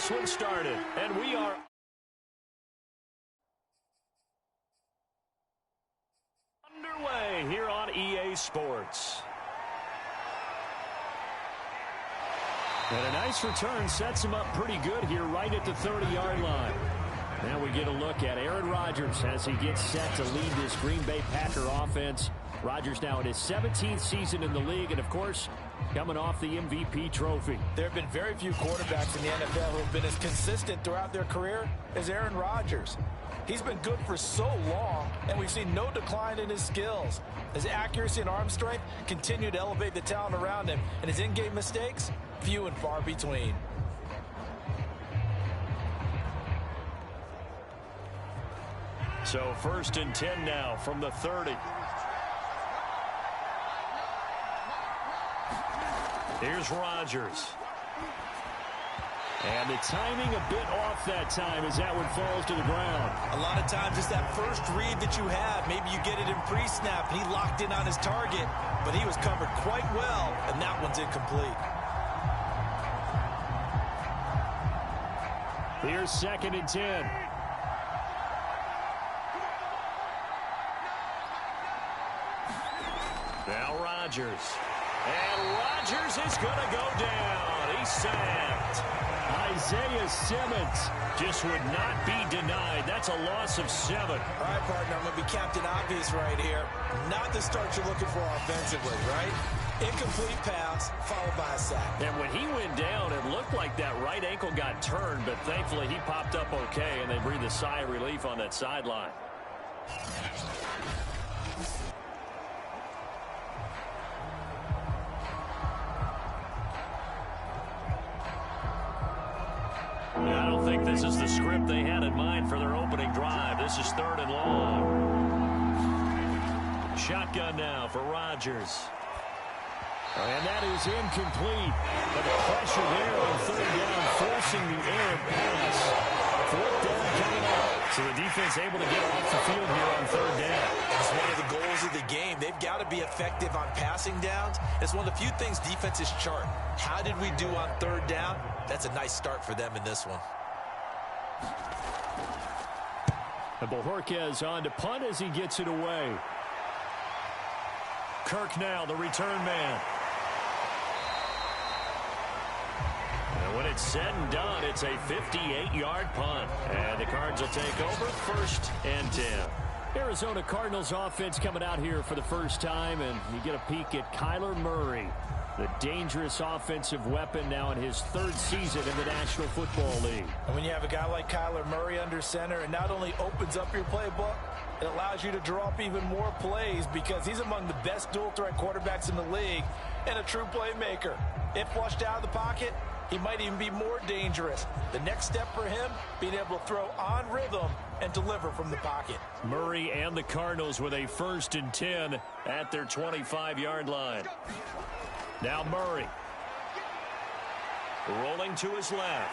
this one started, and we are underway here on EA Sports. And a nice return sets him up pretty good here right at the 30-yard line. Now we get a look at Aaron Rodgers as he gets set to lead this Green Bay Packer offense. Rodgers now in his 17th season in the league, and of course, coming off the MVP trophy. There have been very few quarterbacks in the NFL who have been as consistent throughout their career as Aaron Rodgers. He's been good for so long, and we've seen no decline in his skills. His accuracy and arm strength continue to elevate the talent around him, and his in-game mistakes, few and far between. So 1st and 10 now from the 30. Here's Rodgers. And the timing a bit off that time as that one falls to the ground. A lot of times it's that first read that you have. Maybe you get it in pre-snap, and he locked in on his target, but he was covered quite well, and that one's incomplete. Here's 2nd and 10. Now Rodgers. And Rodgers is going to go down. He's sacked. Isaiah Simmons just would not be denied. That's a loss of 7. All right, partner, I'm going to be Captain Obvious right here. Not the start you're looking for offensively, right? Incomplete pass, followed by a sack. And when he went down, it looked like that right ankle got turned, but thankfully he popped up okay, and they breathed a sigh of relief on that sideline. I don't think this is the script they had in mind for their opening drive. This is 3rd and long. Shotgun now for Rodgers. And that is incomplete. But the pressure there on 3rd down, forcing the errant pass. 4th down coming up. So the defense able to get off the field here on 3rd down. It's one of the goals of the game. They've got to be effective on passing downs. It's one of the few things defenses chart. How did we do on 3rd down? That's a nice start for them in this one. And Bojorquez on to punt as he gets it away. Kirk now, the return man. And when it's said and done, it's a 58-yard punt. And the Cards will take over 1st and 10. Arizona Cardinals offense coming out here for the first time, and you get a peek at Kyler Murray, the dangerous offensive weapon now in his 3rd season in the National Football League. And when you have a guy like Kyler Murray under center, it not only opens up your playbook, it allows you to draw up even more plays because he's among the best dual-threat quarterbacks in the league and a true playmaker. If flushed out of the pocket, he might even be more dangerous. The next step for him, being able to throw on rhythm and deliver from the pocket. Murray and the Cardinals with a 1st and 10 at their 25-yard line. Now Murray. Rolling to his left.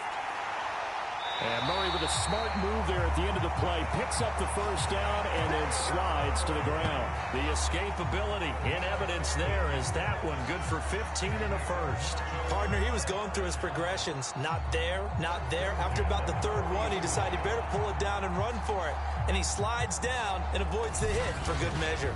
And Murray with a smart move there at the end of the play. Picks up the 1st down and then slides to the ground. The escapability in evidence there as that one good for 15 and a 1st. Partner, he was going through his progressions. Not there, not there. After about the 3rd one, he decided he better pull it down and run for it. And he slides down and avoids the hit for good measure.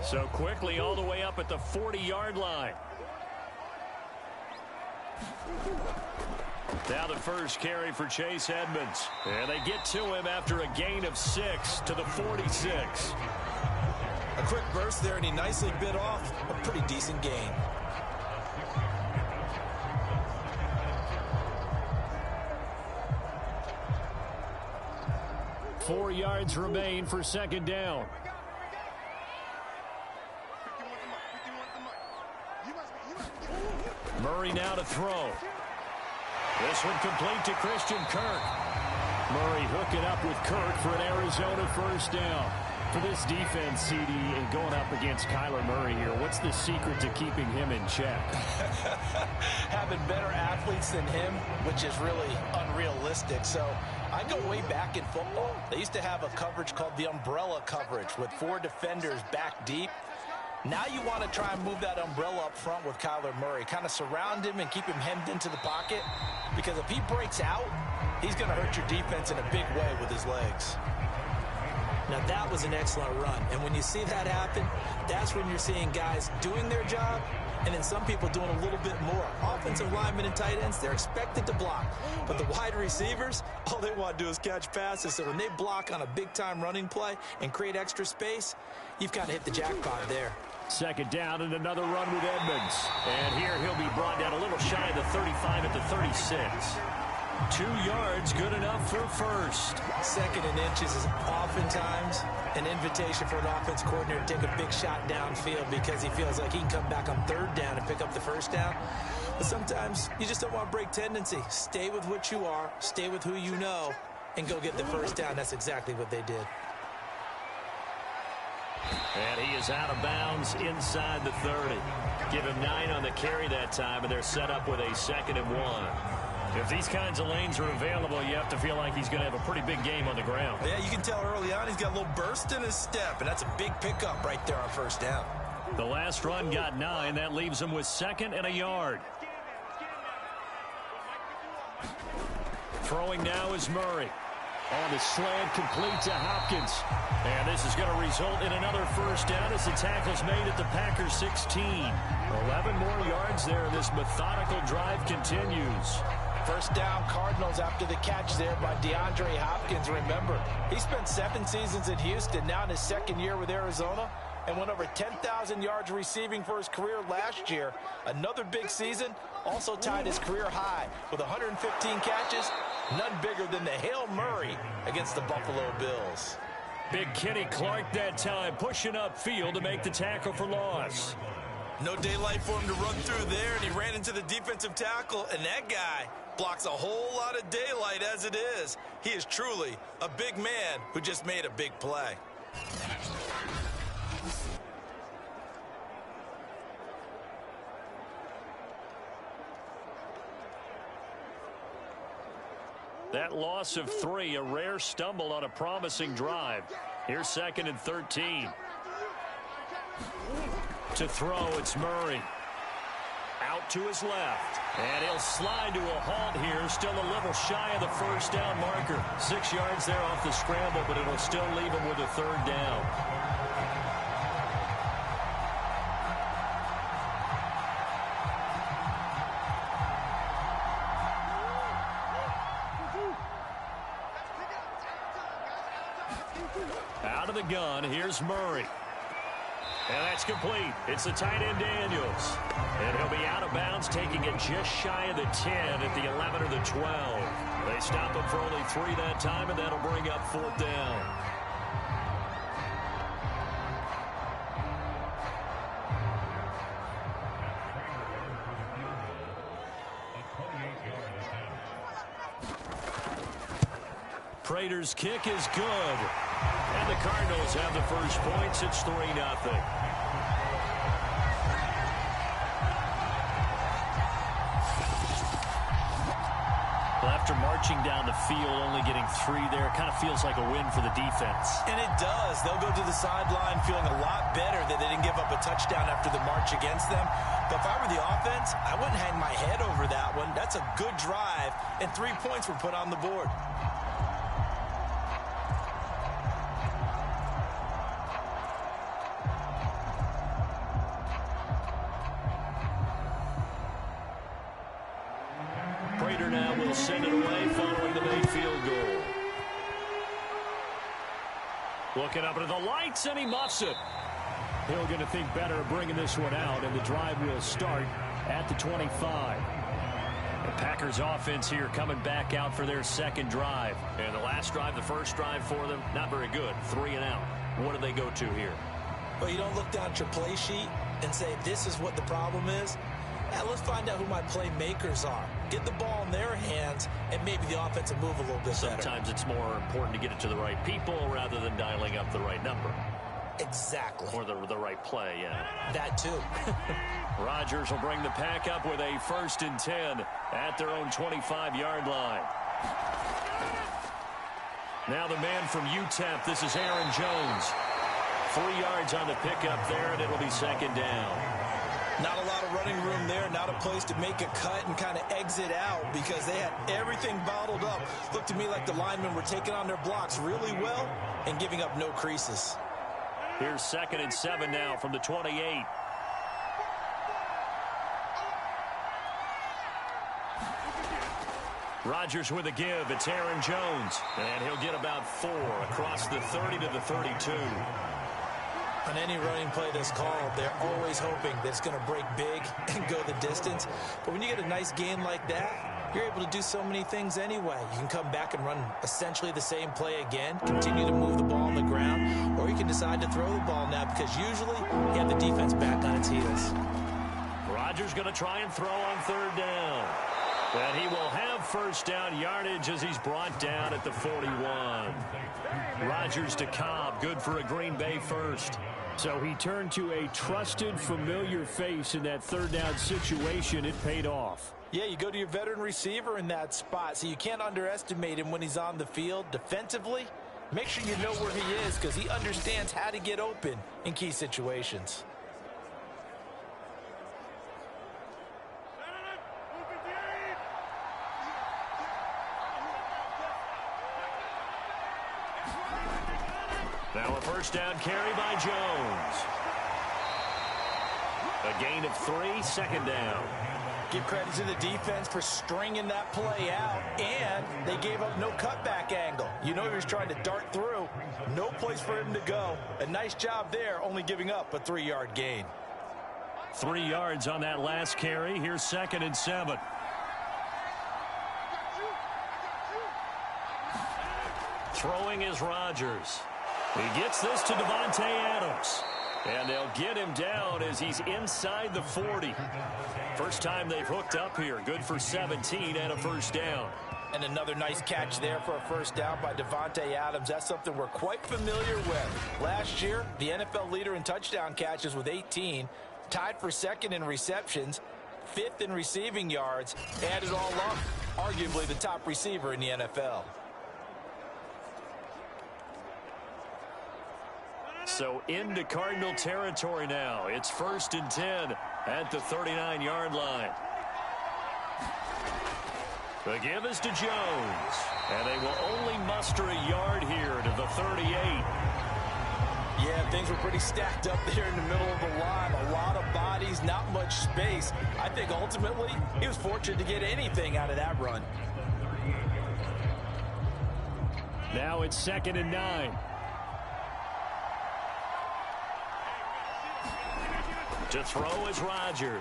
So quickly all the way up at the 40-yard line. Now the first carry for Chase Edmonds. And they get to him after a gain of 6 to the 46. A quick burst there, and he nicely bit off a pretty decent gain. Four yards remain for 2nd down. Murray now to throw. This one complete to Christian Kirk. Murray hooking up with Kirk for an Arizona 1st down. For this defense, CD, and going up against Kyler Murray here, what's the secret to keeping him in check? Having better athletes than him, which is really unrealistic. So I go way back in football. They used to have a coverage called the umbrella coverage with 4 defenders back deep. Now you want to try and move that umbrella up front with Kyler Murray. Kind of surround him and keep him hemmed into the pocket. Because if he breaks out, he's going to hurt your defense in a big way with his legs. Now that was an excellent run. And when you see that happen, that's when you're seeing guys doing their job and then some people doing a little bit more. Offensive linemen and tight ends, they're expected to block. But the wide receivers, all they want to do is catch passes. So when they block on a big-time running play and create extra space, you've kind of hit the jackpot there. Second down and another run with Edmonds. And here he'll be brought down a little shy of the 35 at the 36. 2 yards, good enough for first. Second and inches is oftentimes an invitation for an offense coordinator to take a big shot downfield because he feels like he can come back on 3rd down and pick up the 1st down. But sometimes you just don't want to break tendency. Stay with what you are, stay with who you know, and go get the 1st down. That's exactly what they did. And he is out of bounds inside the 30. Give him 9 on the carry that time, and they're set up with a 2nd and 1. If these kinds of lanes are available, you have to feel like he's going to have a pretty big game on the ground. Yeah, you can tell early on he's got a little burst in his step, and that's a big pickup right there on 1st down. The last run got 9. That leaves him with 2nd and a yard. Throwing now is Murray. On the slant, complete to Hopkins. And this is going to result in another 1st down as the tackle's made at the Packers 16. 11 more yards there. This methodical drive continues. 1st down, Cardinals after the catch there by DeAndre Hopkins. Remember, he spent 7 seasons in Houston, now in his 2nd year with Arizona, and went over 10,000 yards receiving for his career last year. Another big season, also tied his career high with 115 catches, none bigger than the Hail Murray against the Buffalo Bills. Big Kenny Clark that time, pushing upfield to make the tackle for loss. No daylight for him to run through there, and he ran into the defensive tackle, and that guy blocks a whole lot of daylight as it is. He is truly a big man who just made a big play. That loss of 3, a rare stumble on a promising drive. Here's 2nd and 13. To throw, it's Murray. Out to his left. And he'll slide to a halt here. Still a little shy of the 1st down marker. 6 yards there off the scramble, but it'll still leave him with a 3rd down. Out of the gun, here's Murray. And that's complete. It's the tight end Daniels. And he'll be out of bounds, taking it just shy of the 10 at the 11 or the 12. They stop him for only 3 that time, and that'll bring up 4th down. Prater's kick is good. And the Cardinals have the first points. It's 3-0. Well, after marching down the field, only getting 3 there, it kind of feels like a win for the defense. And it does. They'll go to the sideline feeling a lot better that they didn't give up a touchdown after the march against them. But if I were the offense, I wouldn't hang my head over that one. That's a good drive, and 3 points were put on the board. Prater now will send it away following the made field goal. Looking up into the lights, and he muffs it. He'll going to think better of bringing this one out, and the drive will start at the 25. The Packers offense here coming back out for their 2nd drive. And the last drive, the 1st drive for them, not very good. 3 and out. What do they go to here? Well, you don't look down at your play sheet and say, this is what the problem is. Yeah, let's find out who my playmakers are. get the ball in their hands, and maybe the offensive move a little bit better. Sometimes it's more important to get it to the right people rather than dialing up the right number. Exactly. Or the right play, yeah. That too. Rodgers will bring the pack up with a 1st and 10 at their own 25-yard line. Now the man from UTEP, this is Aaron Jones. 3 yards on the pickup there, and it'll be 2nd down. Not a lot of running room there, not a place to make a cut and kind of exit out because they had everything bottled up. Looked to me like the linemen were taking on their blocks really well and giving up no creases. Here's 2nd and 7 now from the 28. Rodgers with a give. It's Aaron Jones. And he'll get about 4 across the 30 to the 32. On any running play that's called, they're always hoping that it's going to break big and go the distance. But when you get a nice gain like that, you're able to do so many things anyway. You can come back and run essentially the same play again, continue to move the ball on the ground, or you can decide to throw the ball now because usually you have the defense back on its heels. Rodgers going to try and throw on 3rd down. And he will have 1st down yardage as he's brought down at the 41. Rodgers to Cobb, good for a Green Bay 1st. So he turned to a trusted, familiar face in that 3rd down situation. It paid off. Yeah, you go to your veteran receiver in that spot, so you can't underestimate him when he's on the field. Defensively, make sure you know where he is because he understands how to get open in key situations. Now a 1st down carry by Jones. A gain of 3, 2nd down. Give credit to the defense for stringing that play out, and they gave up no cutback angle. You know he was trying to dart through. No place for him to go. A nice job there, only giving up a 3-yard gain. 3 yards on that last carry. Here's 2nd and 7. Throwing is Rodgers. He gets this to Davante Adams. And they'll get him down as he's inside the 40. First time they've hooked up here. Good for 17 and a 1st down. And another nice catch there for a 1st down by Davante Adams. That's something we're quite familiar with. Last year, the NFL leader in touchdown catches with 18. Tied for 2nd in receptions. 5th in receiving yards. Add it all up, arguably the top receiver in the NFL. So into Cardinal territory now. It's 1st and 10 at the 39-yard line. The give is to Jones. And they will only muster a yard here to the 38. Yeah, things were pretty stacked up there in the middle of the line. A lot of bodies, not much space. I think ultimately he was fortunate to get anything out of that run. Now it's 2nd and 9. To throw is Rodgers.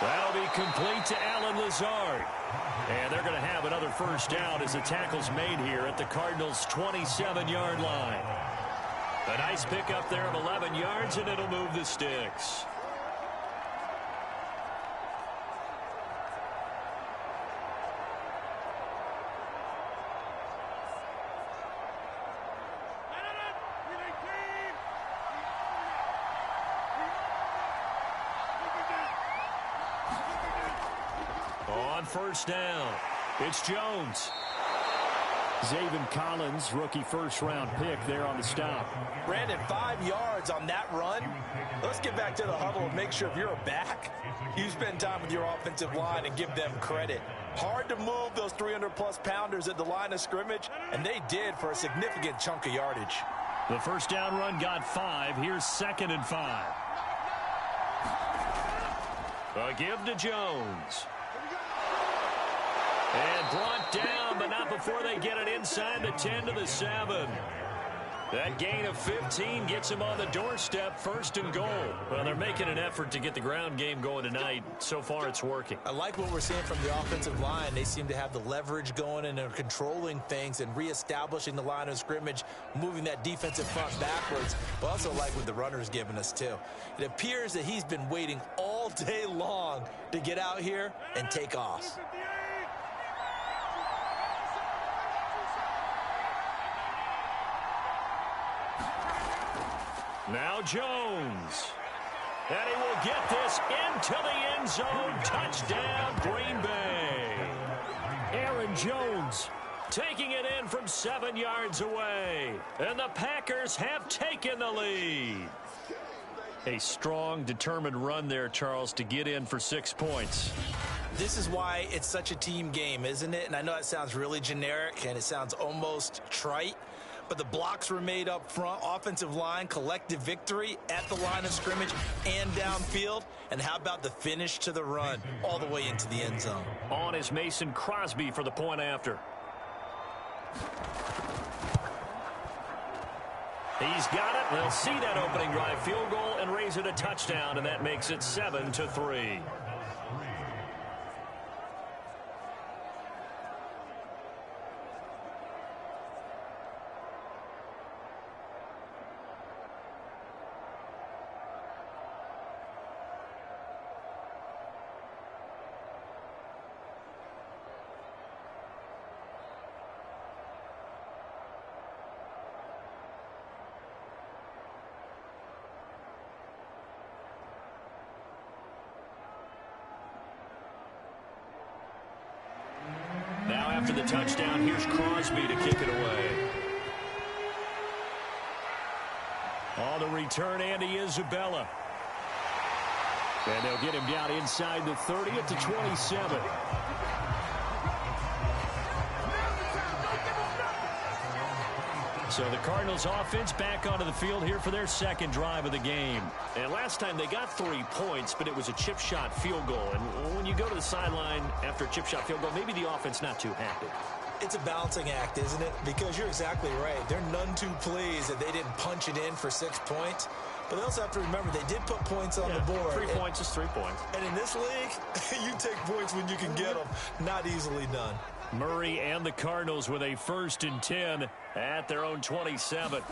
That'll be complete to Allen Lazard. And they're going to have another 1st down as the tackle's made here at the Cardinals' 27-yard line. A nice pickup there of 11 yards, and it'll move the sticks. On 1st down, it's Jones. Zaven Collins, rookie 1st-round pick there on the stop. Brandon, 5 yards on that run. Let's get back to the huddle and make sure if you're a back, you spend time with your offensive line and give them credit. Hard to move those 300-plus pounders at the line of scrimmage, and they did for a significant chunk of yardage. The 1st down run got 5. Here's 2nd and 5. A give to Jones. And brought down, but not before they get it inside the 10 to the 7. That gain of 15 gets him on the doorstep, 1st and goal. Well, they're making an effort to get the ground game going tonight. So far, it's working. I like what we're seeing from the offensive line. They seem to have the leverage going and they're controlling things and reestablishing the line of scrimmage, moving that defensive front backwards. But also like what the runner's giving us, too. It appears that he's been waiting all day long to get out here and take off. Now Jones. And he will get this into the end zone. Touchdown, Green Bay. Aaron Jones taking it in from 7 yards away. And the Packers have taken the lead. A strong, determined run there, Charles, to get in for 6 points. This is why it's such a team game, isn't it? And I know it sounds really generic and it sounds almost trite. But the blocks were made up front, offensive line, collective victory at the line of scrimmage and downfield. And how about the finish to the run all the way into the end zone? On is Mason Crosby for the point after. He's got it. They'll see that opening drive field goal and raise it a touchdown, and that makes it 7-3. Now after the touchdown, here's Crosby to kick it away. On the return, Andy Isabella. And they'll get him down inside the 30 at the 27. So the Cardinals offense back onto the field here for their second drive of the game. And last time they got 3 points, but it was a chip shot field goal. And when you go to the sideline after a chip shot field goal, maybe the offense not too happy. It's a balancing act, isn't it? Because you're exactly right. They're none too pleased that they didn't punch it in for 6 points. But they also have to remember they did put points on the board. 3 points is 3 points. And in this league, you take points when you can get them. Not easily done. Murray and the Cardinals with a 1st and 10 at their own 27.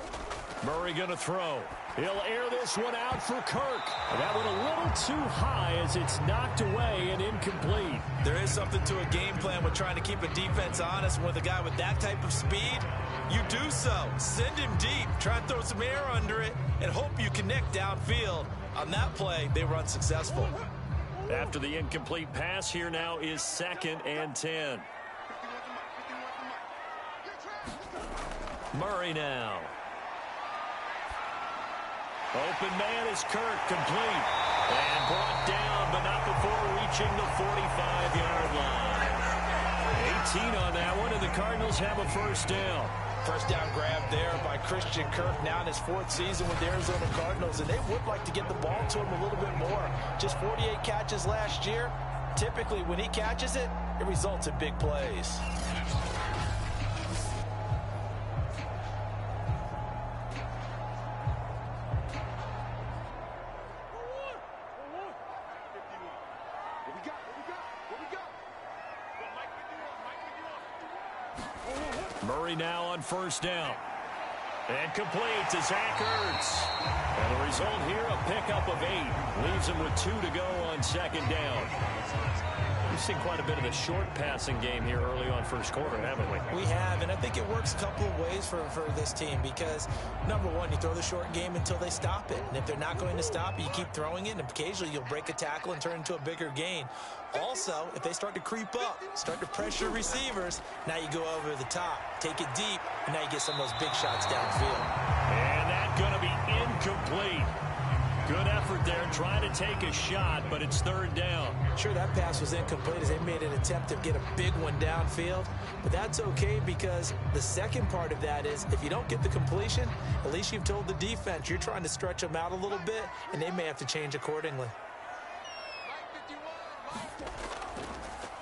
Murray going to throw. He'll air this one out for Kirk. That one a little too high as it's knocked away and incomplete. There is something to a game plan with trying to keep a defense honest. With a guy with that type of speed, you do so. Send him deep. Try and throw some air under it and hope you connect downfield. On that play, they were unsuccessful. After the incomplete pass, here now is 2nd and 10. Murray now. Open man is Kirk, complete. And brought down, but not before reaching the 45-yard line. 18 on that one, and the Cardinals have a 1st down. First down grab there by Christian Kirk, now in his 4th season with the Arizona Cardinals, and they would like to get the ball to him a little bit more. Just 48 catches last year. Typically, when he catches it, it results in big plays. Murray now on 1st down. And complete to Zach Ertz. And the result here, a pickup of 8. Leaves him with 2 to go on 2nd down. We've seen quite a bit of the short passing game here early on 1st quarter, haven't we? We have, and I think it works a couple of ways for this team because, number one, you throw the short game until they stop it. And if they're not going to stop it, you keep throwing it, and occasionally you'll break a tackle and turn into a bigger gain. Also, if they start to creep up, start to pressure receivers, now you go over the top, take it deep, and now you get some of those big shots downfield. And that's going to be incomplete. Good effort there, trying to take a shot, but it's 3rd down. Sure, that pass was incomplete as they made an attempt to get a big one downfield, but that's okay because the second part of that is if you don't get the completion, at least you've told the defense you're trying to stretch them out a little bit, and they may have to change accordingly.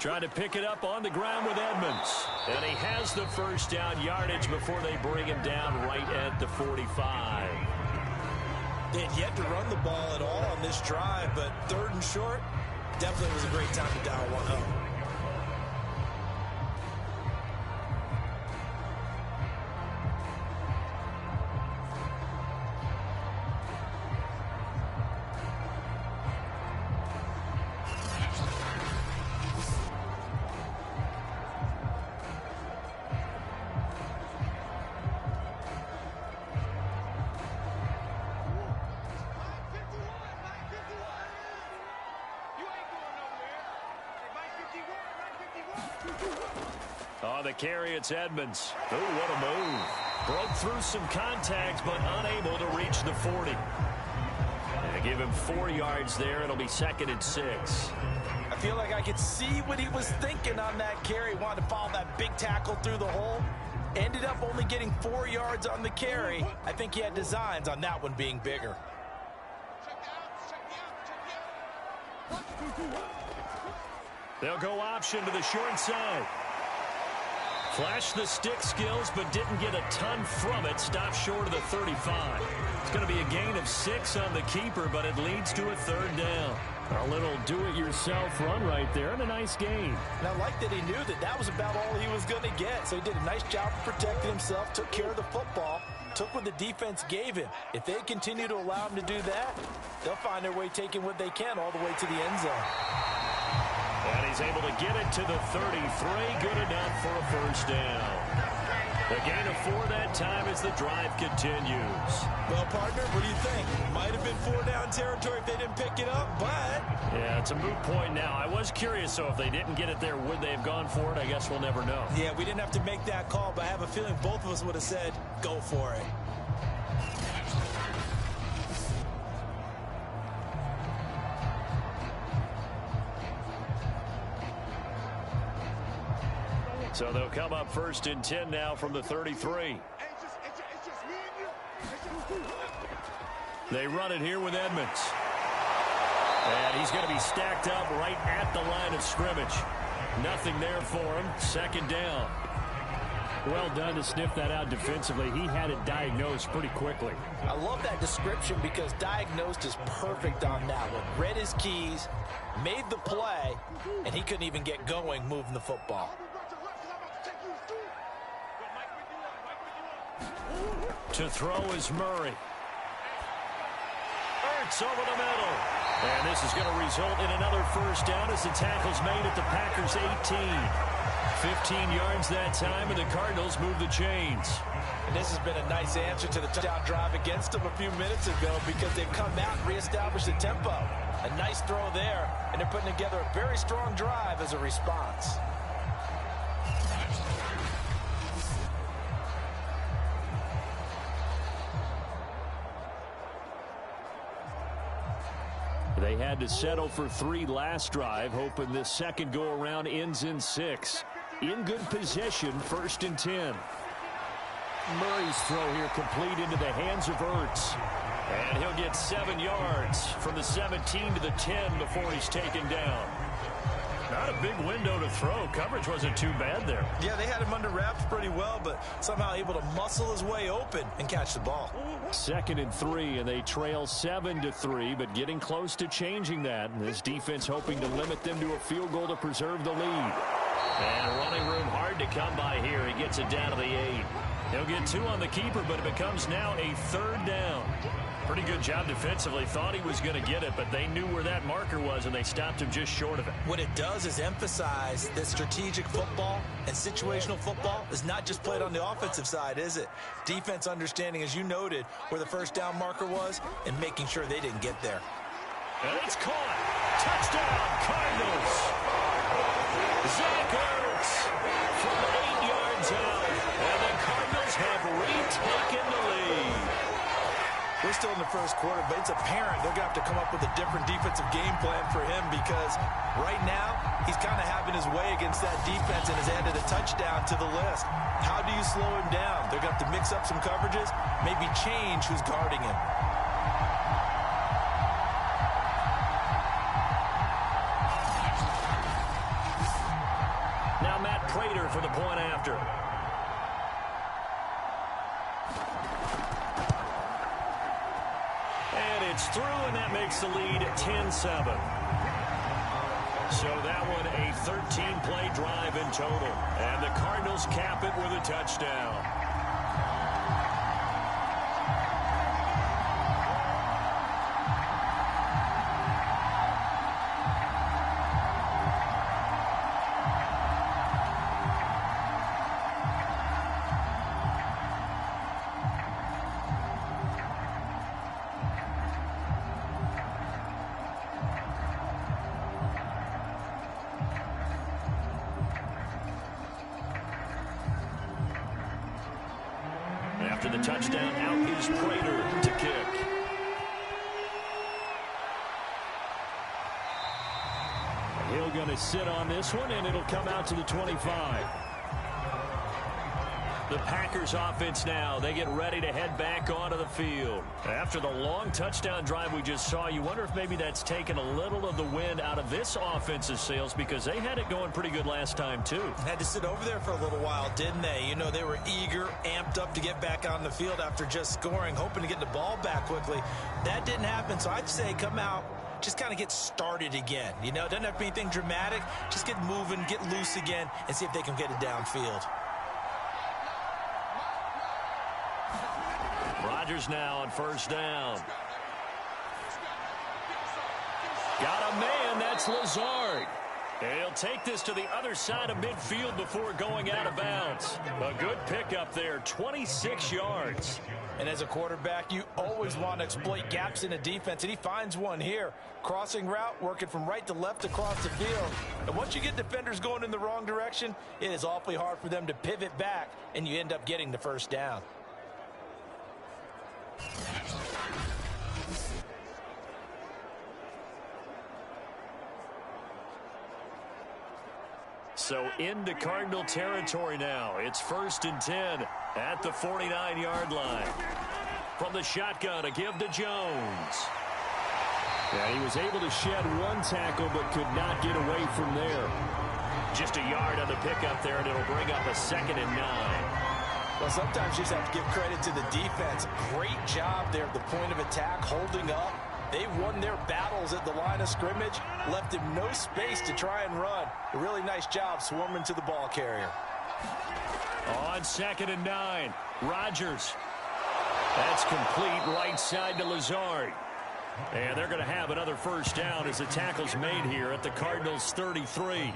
Trying to pick it up on the ground with Edmonds. And he has the first down yardage before they bring him down right at the 45. They had yet to run the ball at all on this drive, but third and short, definitely was a great time to dial one up. On the carry, it's Edmonds. Oh, what a move. Broke through some contacts, but unable to reach the 40. And give him 4 yards there. It'll be 2nd and 6. I feel like I could see what he was thinking on that carry. Wanted to follow that big tackle through the hole. Ended up only getting 4 yards on the carry. I think he had designs on that one being bigger. They'll go option to the short side. Flashed the stick skills, but didn't get a ton from it. Stopped short of the 35. It's going to be a gain of 6 on the keeper, but it leads to a 3rd down. A little do-it-yourself run right there, and a nice gain. And I like that he knew that that was about all he was going to get. So he did a nice job of protecting himself, took care of the football, took what the defense gave him. If they continue to allow him to do that, they'll find their way taking what they can all the way to the end zone. And he's able to get it to the 33. Good enough for a first down. A gain of 4 that time as the drive continues. Well, partner, what do you think? Might have been 4-down territory if they didn't pick it up, but... Yeah, it's a moot point now. I was curious, so if they didn't get it there, would they have gone for it? I guess we'll never know. Yeah, we didn't have to make that call, but I have a feeling both of us would have said, go for it. So they'll come up 1st and 10 now from the 33. They run it here with Edmonds. And he's going to be stacked up right at the line of scrimmage. Nothing there for him. 2nd down. Well done to sniff that out defensively. He had it diagnosed pretty quickly. I love that description because diagnosed is perfect on that one. Read his keys, made the play, and he couldn't even get going moving the football. To throw is Murray. Ertz over the middle. And this is going to result in another first down as the tackle's made at the Packers' 18. 15 yards that time, and the Cardinals move the chains. And this has been a nice answer to the touchdown drive against them a few minutes ago because they've come out and reestablished the tempo. A nice throw there, and they're putting together a very strong drive as a response. They had to settle for 3 last drive, hoping this second go-around ends in 6. In good possession, 1st and 10. Murray's throw here complete into the hands of Ertz. And he'll get 7 yards from the 17 to the 10 before he's taken down. Not a big window to throw. Coverage wasn't too bad there. Yeah, they had him under wraps pretty well, but somehow able to muscle his way open and catch the ball. 2nd and 3, and they trail 7-3, but getting close to changing that. And this defense hoping to limit them to a field goal to preserve the lead. And running room hard to come by here. He gets it down to the 8. He'll get 2 on the keeper, but it becomes now a 3rd down. Pretty good job defensively. Thought he was going to get it, but they knew where that marker was, and they stopped him just short of it. What it does is emphasize that strategic football and situational football is not just played on the offensive side, is it? Defense understanding, as you noted, where the first down marker was and making sure they didn't get there. And it's caught. Touchdown, Cardinals. Zach Ertz from 8 yards out, and the Cardinals have retaken the lead. We're still in the first quarter, but it's apparent they're going to have to come up with a different defensive game plan for him because right now he's kind of having his way against that defense and has added a touchdown to the list. How do you slow him down? They're going to have to mix up some coverages, maybe change who's guarding him. Prater for the point after. And it's through, and that makes the lead 10-7. So that one a 13-play drive in total. And the Cardinals cap it with a touchdown. After the touchdown, out is Prater to kick. Hill going to sit on this one, and it'll come out to the 25. The Packers offense now, they get ready to head back onto the field. After the long touchdown drive we just saw, you wonder if maybe that's taken a little of the wind out of this offense's sails, because they had it going pretty good last time too. Had to sit over there for a little while, didn't they? You know, they were eager, amped up to get back on the field after just scoring, hoping to get the ball back quickly. That didn't happen, so I'd say come out, just kind of get started again. You know, it doesn't have to be anything dramatic. Just get moving, get loose again, and see if they can get it downfield. Rodgers now on first down. Got a man, that's Lazard. He'll take this to the other side of midfield before going out of bounds. A good pickup there, 26 yards. And as a quarterback, you always want to exploit gaps in a defense, and he finds one here. Crossing route, working from right to left across the field. And once you get defenders going in the wrong direction, it is awfully hard for them to pivot back, and you end up getting the first down. So into Cardinal territory now. It's 1st and 10 at the 49-yard line. From the shotgun, a give to Jones. Yeah, he was able to shed one tackle but could not get away from there. Just a yard on the pickup there, and it'll bring up a 2nd and 9. Well, sometimes you just have to give credit to the defense. Great job there at the point of attack, holding up. They won their battles at the line of scrimmage, left him no space to try and run. A really nice job swarming to the ball carrier. On 2nd and 9, Rodgers. That's complete right side to Lazard. And they're going to have another first down as the tackle's made here at the Cardinals' 33.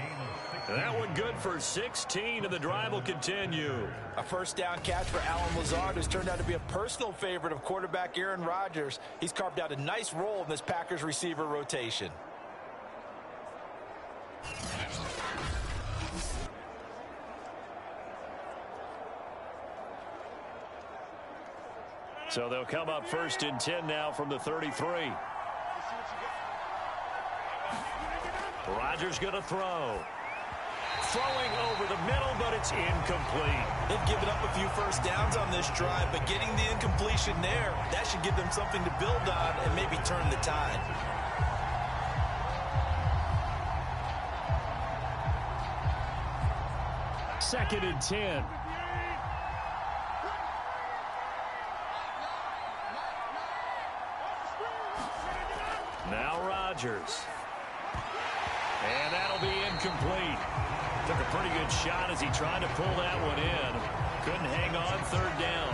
That one good for 16, and the drive will continue. A first down catch for Allen Lazard, who's turned out to be a personal favorite of quarterback Aaron Rodgers. He's carved out a nice role in this Packers receiver rotation. So they'll come up 1st and 10 now from the 33. Rodgers going to throw. Throwing over the middle, but it's incomplete. They've given up a few first downs on this drive, but getting the incompletion there, that should give them something to build on and maybe turn the tide. Second and 10. Now Rodgers. And that'll be incomplete. Took a pretty good shot as he tried to pull that one in. Couldn't hang on, 3rd down.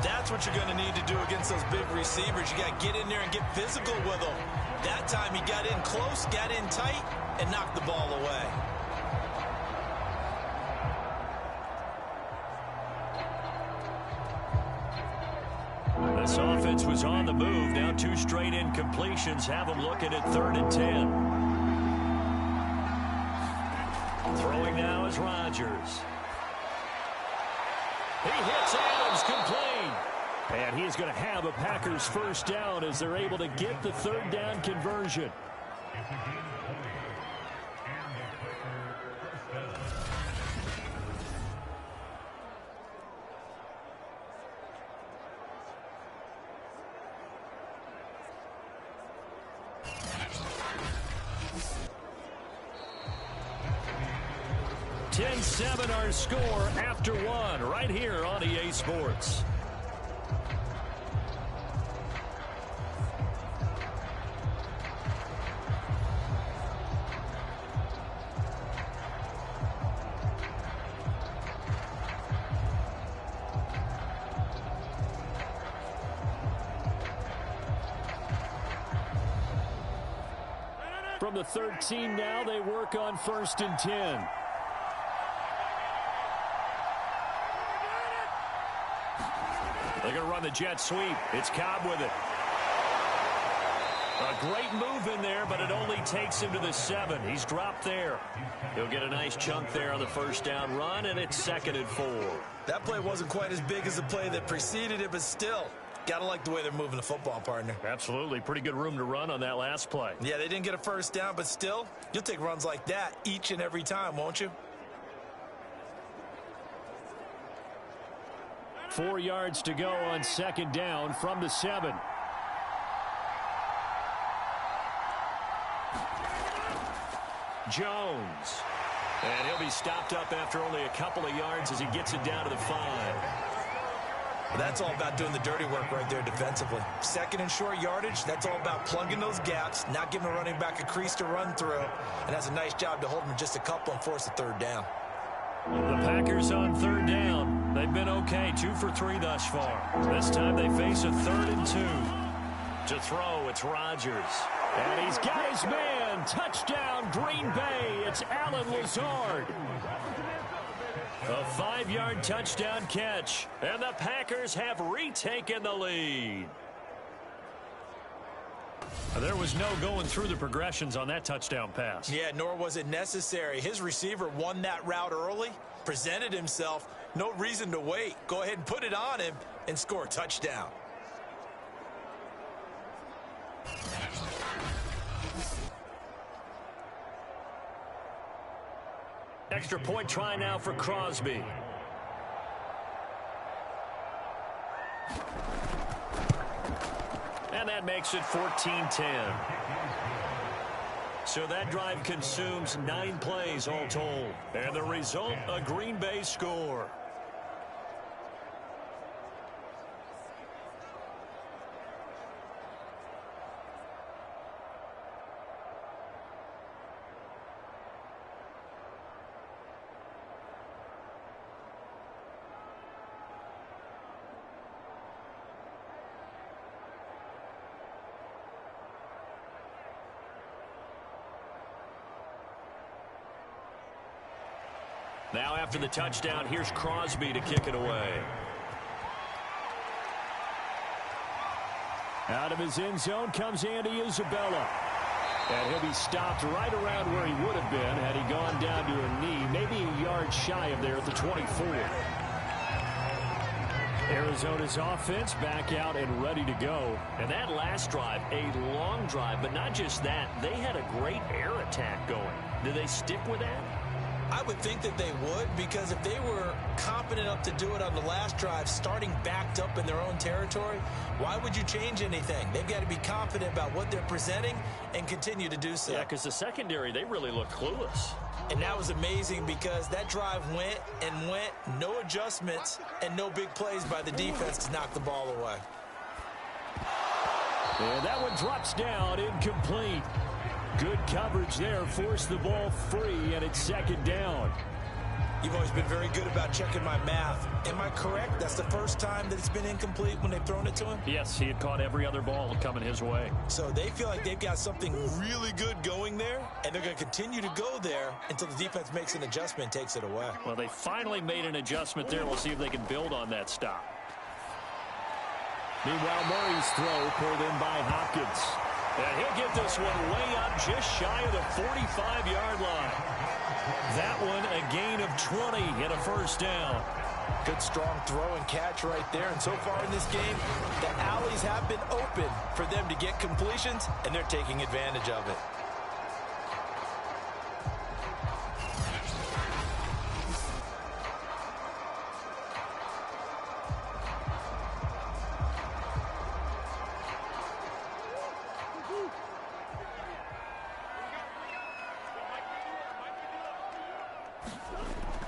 That's what you're going to need to do against those big receivers. You got to get in there and get physical with them. That time he got in close, got in tight, and knocked the ball away. This offense was on the move. Now 2 straight incompletions have them looking at 3rd and 10. Throwing now is Rodgers. He hits Adams complete. And he's going to have a Packers first down as they're able to get the 3rd down conversion. 10-7 our score after one right here on EA Sports. From the 13 now, they work on 1st and 10. They're going to run the jet sweep. It's Cobb with it. A great move in there, but it only takes him to the 7. He's dropped there. He'll get a nice chunk there on the first down run, and it's 2nd and 4. That play wasn't quite as big as the play that preceded it, but still, gotta like the way they're moving the football, partner. Absolutely. Pretty good room to run on that last play. Yeah, they didn't get a first down, but still, you'll take runs like that each and every time, won't you? 4 yards to go on 2nd down from the 7. Jones. And he'll be stopped up after only a couple of yards as he gets it down to the 5. Well, that's all about doing the dirty work right there defensively. 2nd and short yardage, that's all about plugging those gaps, not giving a running back a crease to run through, and that's a nice job to hold him just a couple and force a 3rd down. The Packers on 3rd down. They've been okay, 2 for 3 thus far. This time they face a 3rd and 2. To throw, it's Rodgers. And he's got his man. Touchdown, Green Bay. It's Allen Lazard. A 5-yard touchdown catch. And the Packers have retaken the lead. There was no going through the progressions on that touchdown pass. Yeah, nor was it necessary. His receiver won that route early, presented himself. No reason to wait. Go ahead and put it on him and score a touchdown. Extra point try now for Crosby. And that makes it 14-10. So that drive consumes 9 plays all told. And the result, a Green Bay score. Now after the touchdown, here's Crosby to kick it away. Out of his end zone comes Andy Isabella. And he'll be stopped right around where he would have been had he gone down to a knee, maybe a yard shy of there at the 24. Arizona's offense back out and ready to go. And that last drive, a long drive, but not just that. They had a great air attack going. Do they stick with that? I would think that they would, because if they were confident enough to do it on the last drive, starting backed up in their own territory, why would you change anything? They've got to be confident about what they're presenting and continue to do so. Yeah, because the secondary, they really look clueless. And that was amazing because that drive went and went, no adjustments, and no big plays by the defense to knock the ball away. And that one drops down, incomplete. Good coverage there, forced the ball free, and it's 2nd down. You've always been very good about checking my math. Am I correct? That's the first time that it's been incomplete when they've thrown it to him? Yes, he had caught every other ball coming his way. So they feel like they've got something really good going there, and they're going to continue to go there until the defense makes an adjustment and takes it away. Well, they finally made an adjustment there. We'll see if they can build on that stop. Meanwhile, Murray's throw pulled in by Hopkins. And he'll get this one way up just shy of the 45-yard line. That one a gain of 20 and a first down. Good strong throw and catch right there. And so far in this game, the alleys have been open for them to get completions, and they're taking advantage of it.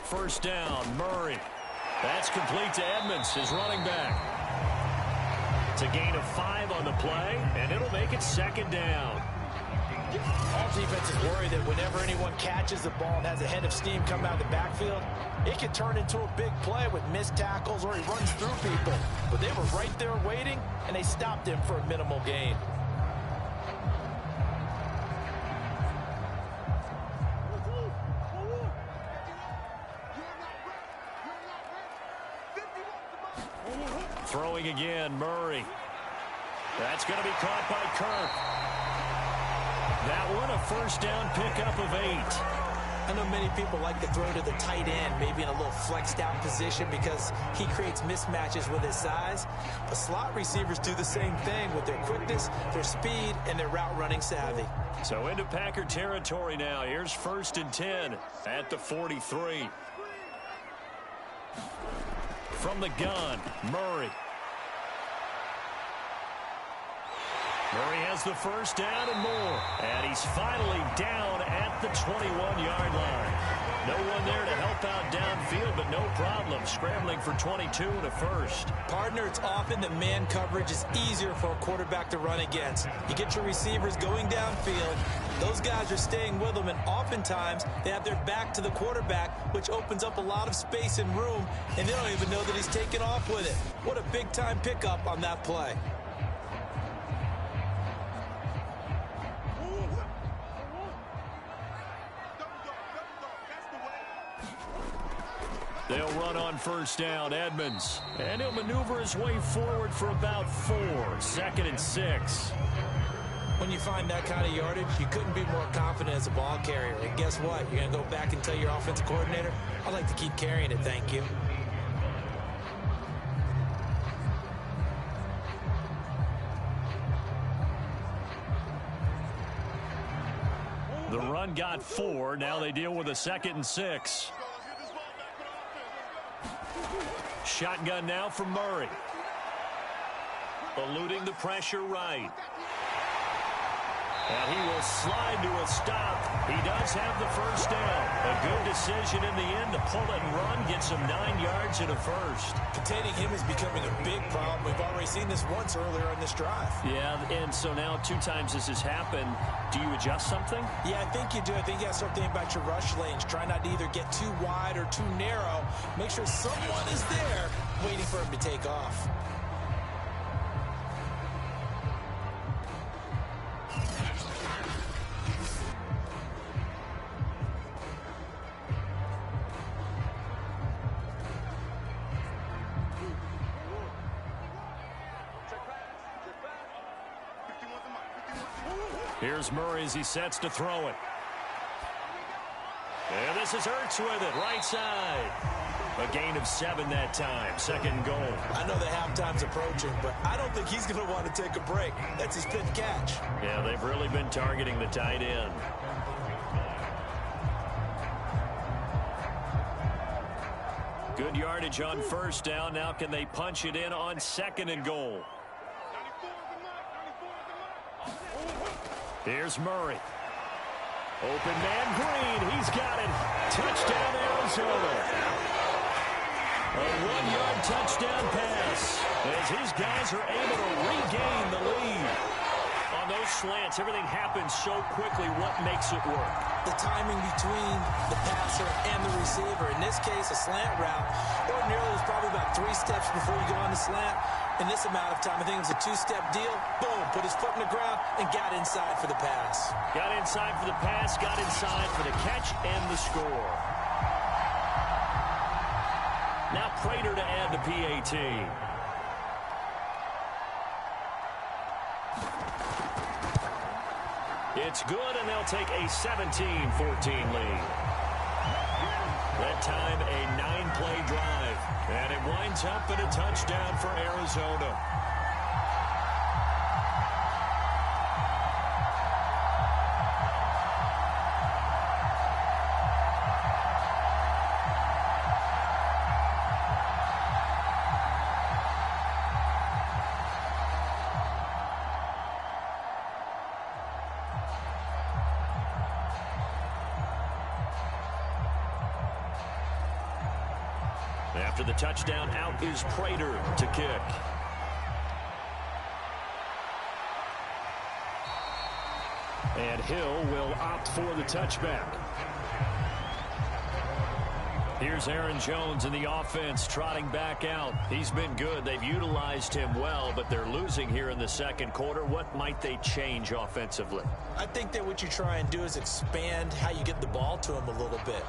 First down, Murray. That's complete to Edmonds, his running back. It's a gain of 5 on the play, and it'll make it second down. All defenses worry that whenever anyone catches the ball and has a head of steam come out of the backfield, it can turn into a big play with missed tackles or he runs through people. But they were right there waiting, and they stopped him for a minimal gain. Throwing again, Murray. That's going to be caught by Kirk. That one, a first down pickup of 8. I know many people like to throw to the tight end, maybe in a little flexed out position because he creates mismatches with his size. But slot receivers do the same thing with their quickness, their speed, and their route running savvy. So into Packer territory now. Here's first and 10 at the 43. From the gun, Murray. Murray has the first down and more. And he's finally down at the 21-yard line. No one there to help out downfield, but no problem. Scrambling for 22 and a first. Partner, it's often that man coverage is easier for a quarterback to run against. You get your receivers going downfield. Those guys are staying with them, and oftentimes they have their back to the quarterback, which opens up a lot of space and room, and they don't even know that he's taken off with it. What a big-time pickup on that play. They'll run on first down, Edmonds. And he'll maneuver his way forward for about 4. Second and 6. When you find that kind of yardage, you couldn't be more confident as a ball carrier. And guess what? You're going to go back and tell your offensive coordinator, I'd like to keep carrying it, thank you. The run got 4. Now they deal with a second and 6. Shotgun now from Murray. Eluding the pressure right. And he will slide to a stop. He does have the first down. A good decision in the end to pull it and run. Gets him 9 yards and a first. Containing him is becoming a big problem. We've already seen this once earlier in this drive. Yeah, and so now 2 times this has happened. Do you adjust something? Yeah, I think you do. I think you got to start thinking about your rush lanes. Try not to either get too wide or too narrow. Make sure someone is there waiting for him to take off. Here's Murray as he sets to throw it. And this is Hurts with it, right side. A gain of 7 that time, second goal. I know the halftime's approaching, but I don't think he's going to want to take a break. That's his 5th catch. Yeah, they've really been targeting the tight end. Good yardage on first down. Now can they punch it in on second and goal? Here's Murray. Open man Green. He's got it. Touchdown Arizona. A 1-yard touchdown pass as his guys are able to regain the lead. On those slants, everything happens so quickly. What makes it work? The timing between the passer and the receiver. In this case, a slant route. Ordinarily, it's probably about 3 steps before you go on the slant. In this amount of time, I think it was a 2-step deal. Boom, put his foot in the ground and got inside for the pass. Got inside for the pass, got inside for the catch and the score. Now Prater to add the PAT. It's good, and they'll take a 17-14 lead. That time, a 9-play drive. And it winds up in a touchdown for Arizona. After the touchdown, out is Prater to kick. And Hill will opt for the touchback. Here's Aaron Jones in the offense trotting back out. He's been good. They've utilized him well, but they're losing here in the second quarter. What might they change offensively? I think that what you try and do is expand how you get the ball to him a little bit.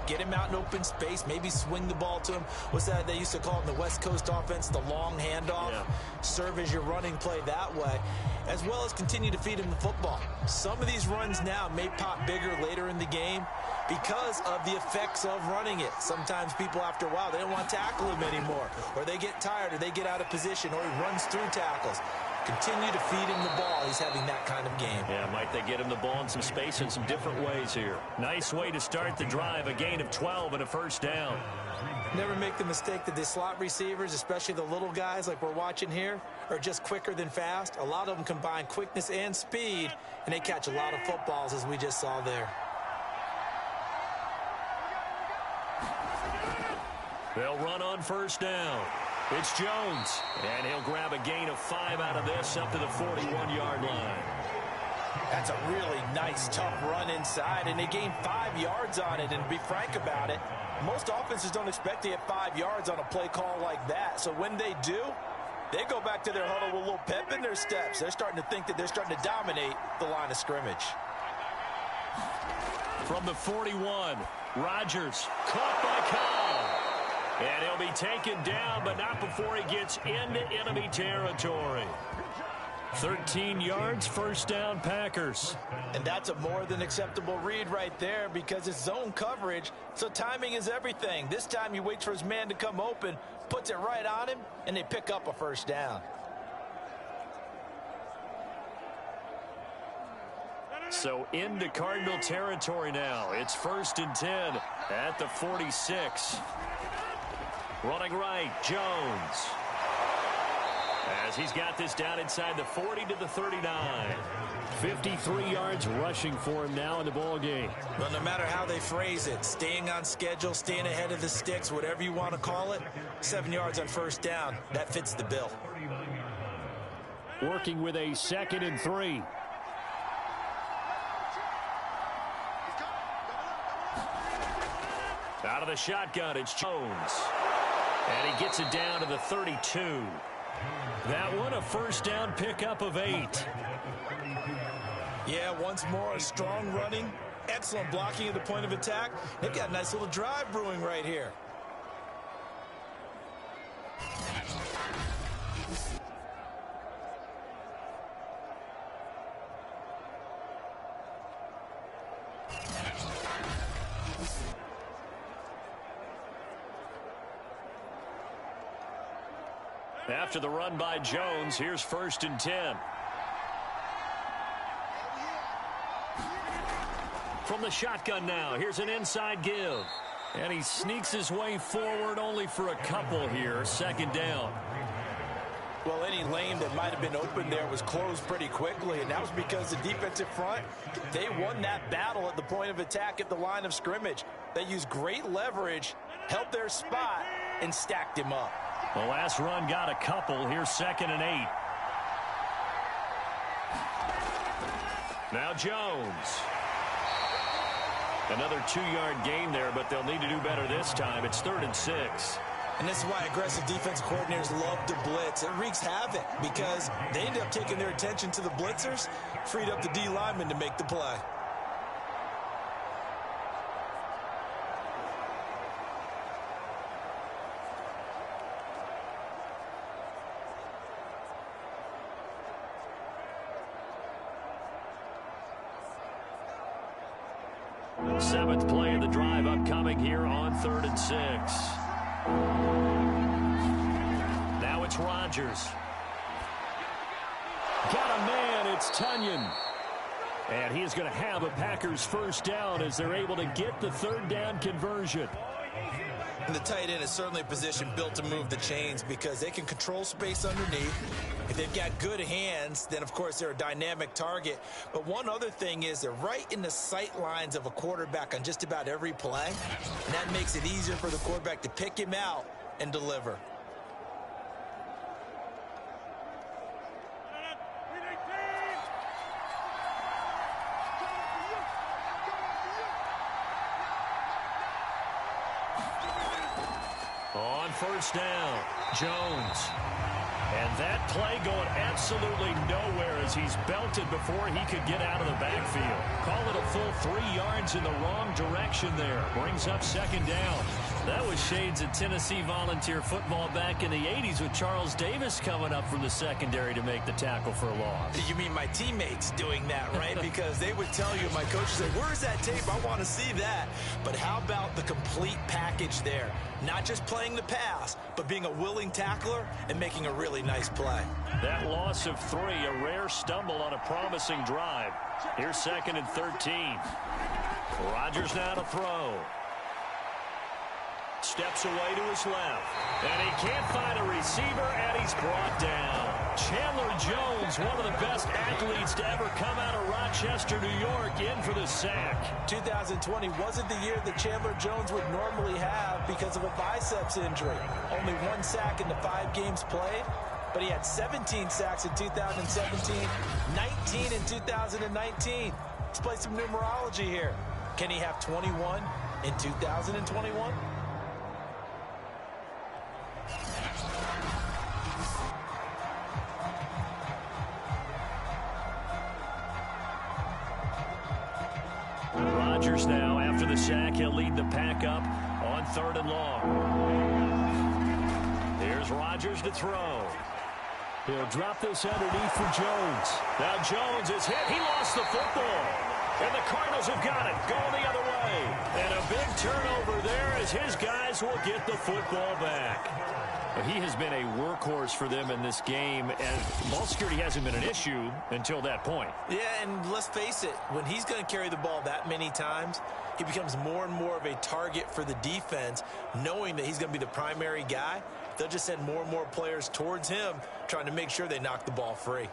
Get him out in open space, maybe swing the ball to him. What's that they used to call in the West Coast offense, the long handoff? Yeah. Serve as your running play that way, as well as continue to feed him the football. Some of these runs now may pop bigger later in the game because of the effects of running it. Sometimes people, after a while, they don't want to tackle him anymore, or they get tired, or they get out of position, or he runs through tackles. Continue to feed him the ball. He's having that kind of game. Yeah, might they get him the ball in some space in some different ways here. Nice way to start the drive. A gain of 12 and a first down. Never make the mistake that the slot receivers, especially the little guys like we're watching here, are just quicker than fast. A lot of them combine quickness and speed, and they catch a lot of footballs, as we just saw there. They'll run on first down. It's Jones, and he'll grab a gain of 5 out of this up to the 41-yard line. That's a really nice, tough run inside, and they gained 5 yards on it. And to be frank about it, most offenses don't expect to get 5 yards on a play call like that. So when they do, they go back to their huddle with a little pep in their steps. They're starting to think that they're starting to dominate the line of scrimmage. From the 41, Rodgers caught by Cobb. And he'll be taken down, but not before he gets into enemy territory. 13 yards, first down, Packers. And that's a more than acceptable read right there because it's zone coverage, so timing is everything. This time he waits for his man to come open, puts it right on him, and they pick up a first down. So into Cardinal territory now. It's 1st and 10 at the 46. Running right, Jones. As he's got this down inside the 40 to the 39. 53 yards rushing for him now in the ball game. Well, no matter how they phrase it, staying on schedule, staying ahead of the sticks, whatever you want to call it, 7 yards on first down, that fits the bill. Working with a 2nd and 3. Out of the shotgun, it's Jones. And he gets it down to the 32. That one, a first down pickup of 8. Yeah, once more, strong running, excellent blocking at the point of attack. They've got a nice little drive brewing right here. After the run by Jones, here's 1st and 10. From the shotgun now, here's an inside give. And he sneaks his way forward only for a couple here. 2nd down. Well, any lane that might have been open there was closed pretty quickly, and that was because the defensive front, they won that battle at the point of attack at the line of scrimmage. They used great leverage, held their spot, and stacked him up. The last run got a couple. Here's 2nd and 8. Now Jones. Another 2-yard gain there, but they'll need to do better this time. It's 3rd and 6. And this is why aggressive defensive coordinators love to blitz. It wreaks havoc because they end up taking their attention to the blitzers, freed up the D lineman to make the play. Seventh play of the drive upcoming here on 3rd and 6. Now it's Rodgers. Got a man, it's Tunyon. And he is going to have a Packers first down as they're able to get the 3rd down conversion. And the tight end is certainly a position built to move the chains because they can control space underneath. If they've got good hands, then, of course, they're a dynamic target. But one other thing is they're right in the sight lines of a quarterback on just about every play. And that makes it easier for the quarterback to pick him out and deliver. On first down, Jones. And that play going absolutely nowhere as he's belted before he could get out of the backfield. Call it a full 3 yards in the wrong direction there. Brings up second down. That was shades of Tennessee volunteer football back in the 80s with Charles Davis coming up from the secondary to make the tackle for a loss. You mean my teammates doing that, right? Because they would tell you, my coaches say, where's that tape? I want to see that. But how about the complete package there? Not just playing the pass, but being a willing tackler and making a really nice play. That loss of 3, a rare stumble on a promising drive. Here's 2nd and 13. Rodgers now to throw. Steps away to his left. And he can't find a receiver, and he's brought down. Chandler Jones, one of the best athletes to ever come out of Rochester, New York, in for the sack. 2020 wasn't the year that Chandler Jones would normally have because of a biceps injury. Only 1 sack in the 5 games played, but he had 17 sacks in 2017, 19 in 2019. Let's play some numerology here. Can he have 21 in 2021? Rodgers now, after the sack, he'll lead the pack up on 3rd and long. Here's Rodgers to throw. He'll drop this underneath for Jones. Now Jones is hit. He lost the football. And the Cardinals have got it, going the other way. And a big turnover there as his guys will get the football back. He has been a workhorse for them in this game, and ball security hasn't been an issue until that point. Yeah, and let's face it, when he's going to carry the ball that many times, he becomes more and more of a target for the defense, knowing that he's going to be the primary guy. They'll just send more and more players towards him, trying to make sure they knock the ball free.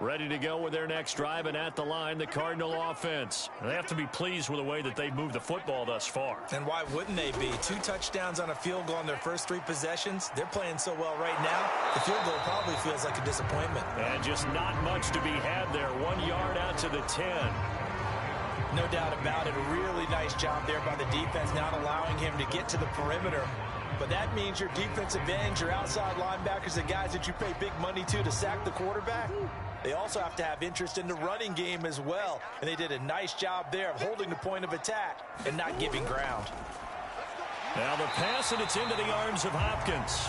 Ready to go with their next drive, and at the line, the Cardinal offense. They have to be pleased with the way that they've moved the football thus far. And why wouldn't they be? 2 touchdowns on a field goal in their first 3 possessions. They're playing so well right now, the field goal probably feels like a disappointment. And just not much to be had there. 1 yard out to the 10. No doubt about it. A really nice job there by the defense, not allowing him to get to the perimeter. But that means your defensive ends, your outside linebackers, the guys that you pay big money to sack the quarterback, they also have to have interest in the running game as well. And they did a nice job there of holding the point of attack and not giving ground. Now the pass, and it's into the arms of Hopkins.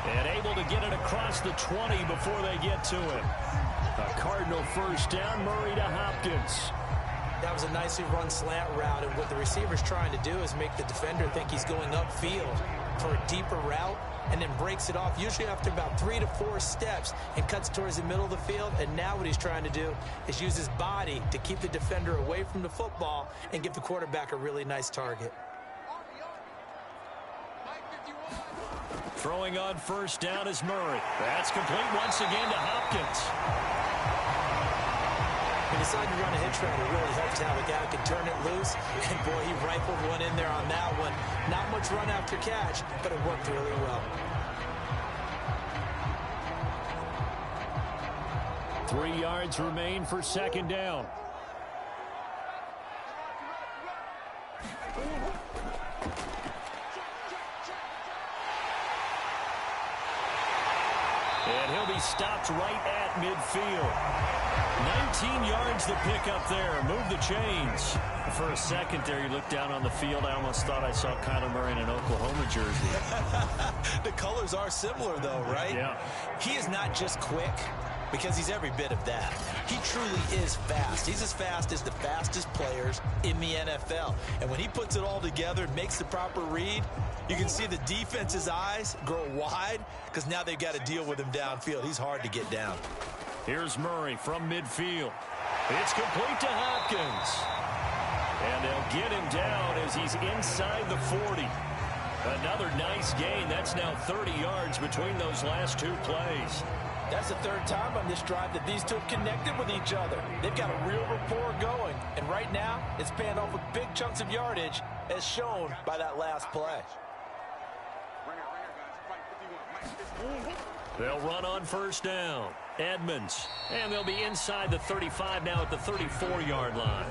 And able to get it across the 20 before they get to him. A Cardinal first down, Murray to Hopkins. That was a nicely run slant route, and what the receiver's trying to do is make the defender think he's going upfield for a deeper route, and then breaks it off, usually after about 3 to 4 steps, and cuts towards the middle of the field. And now what he's trying to do is use his body to keep the defender away from the football and give the quarterback a really nice target. Throwing on first down is Murray. That's complete once again to Hopkins. When you decide to run a hitch route, it really helps to have a guy who can turn it loose. And boy, he rifled one in there on that one. Not much run after catch, but it worked really well. 3 yards remain for second down. And he'll be stopped right at midfield. 19 yards to pick up there. Move the chains. For a second there, you looked down on the field. I almost thought I saw Kyler Murray in an Oklahoma jersey. The colors are similar, though, right? Yeah. He is not just quick, because he's every bit of that. He truly is fast. He's as fast as the fastest players in the NFL. And when he puts it all together and makes the proper read, you can see the defense's eyes grow wide because now they've got to deal with him downfield. He's hard to get down. Here's Murray from midfield. It's complete to Hopkins. And they'll get him down as he's inside the 40. Another nice gain. That's now 30 yards between those last 2 plays. That's the third time on this drive that these two have connected with each other. They've got a real rapport going, and right now it's paying off with big chunks of yardage, as shown by that last play. They'll run on first down. Edmonds. And they'll be inside the 35 now at the 34-yard line.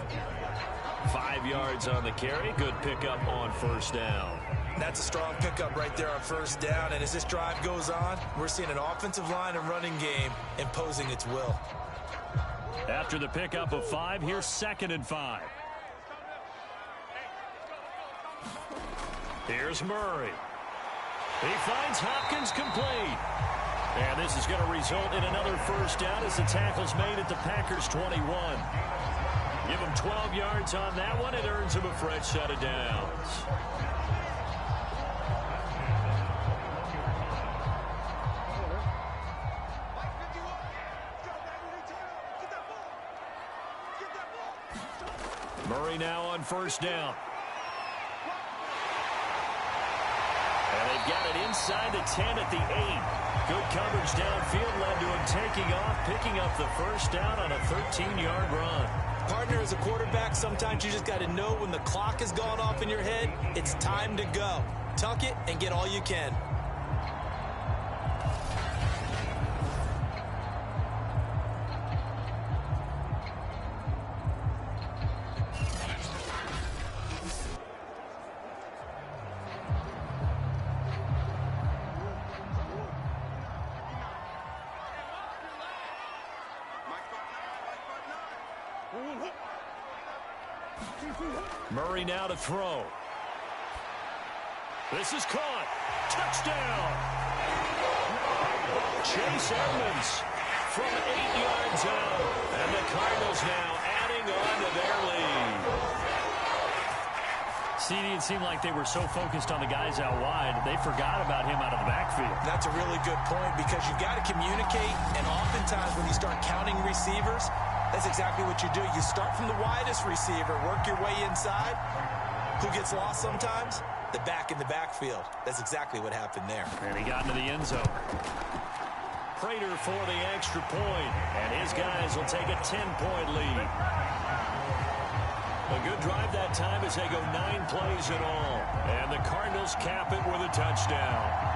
5 yards on the carry. Good pickup on first down. That's a strong pickup right there on first down. And as this drive goes on, we're seeing an offensive line and running game imposing its will. After the pickup of 5, here's 2nd and 5. Here's Murray. He finds Hopkins complete. And this is going to result in another first down as the tackle's made at the Packers' 21. Give him 12 yards on that one. It earns him a fresh set of downs. Murray now on first down. And they've got it inside the 10 at the 8. Good coverage downfield led to him taking off, picking up the first down on a 13-yard run. Partner, as a quarterback, sometimes you just got to know when the clock has gone off in your head, it's time to go. Tuck it and get all you can. Murray now to throw. This is caught. Touchdown. Chase Edmonds from 8 yards out. And the Cardinals now adding on to their lead. CD, it seemed like they were so focused on the guys out wide, they forgot about him out of the backfield. That's a really good point because you've got to communicate, and oftentimes when you start counting receivers, that's exactly what you do. You start from the widest receiver, work your way inside. Who gets lost sometimes? The back in the backfield. That's exactly what happened there. And he got into the end zone. Prater for the extra point, and his guys will take a 10-point lead. A good drive that time as they go 9 plays in all. And the Cardinals cap it with a touchdown.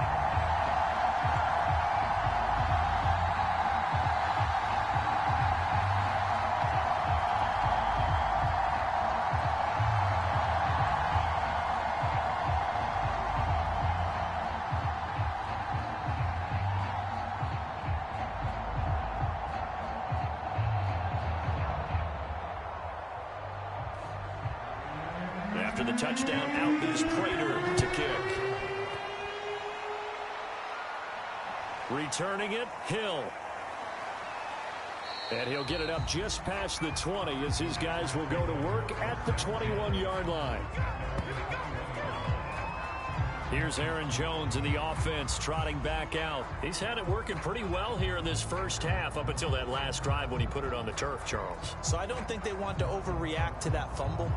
After the touchdown, out is Prater to kick. Returning it, Hill. And he'll get it up just past the 20 as his guys will go to work at the 21-yard line. Here's Aaron Jones in the offense trotting back out. He's had it working pretty well here in this first half up until that last drive when he put it on the turf, Charles. So I don't think they want to overreact to that fumble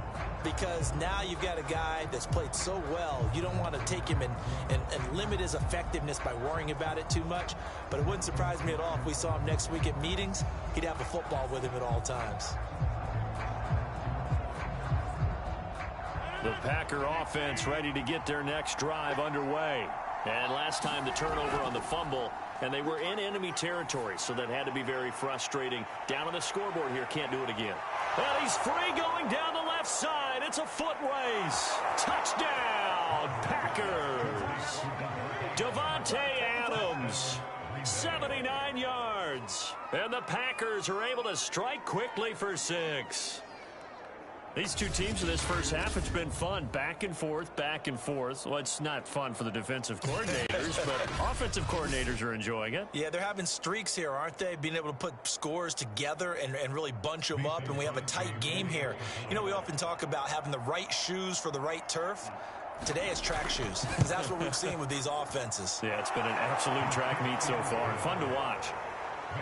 because now you've got a guy that's played so well. You don't want to take him and limit his effectiveness by worrying about it too much. But it wouldn't surprise me at all if we saw him next week at meetings. He'd have a football with him at all times. The Packer offense ready to get their next drive underway. And last time the turnover on the fumble, and they were in enemy territory, so that had to be very frustrating. Down on the scoreboard here, can't do it again. And he's free going down the left side. It's a foot race. Touchdown, Packers. Devontae Adams, 79 yards. And the Packers are able to strike quickly for 6. These two teams in this first half, it's been fun. Back and forth, back and forth. Well, it's not fun for the defensive coordinators, but offensive coordinators are enjoying it. Yeah, they're having streaks here, aren't they? Being able to put scores together and really bunch them up, and we have a tight game here. You know, we often talk about having the right shoes for the right turf. Today it's track shoes, because that's what we've seen with these offenses. Yeah, it's been an absolute track meet so far, and fun to watch.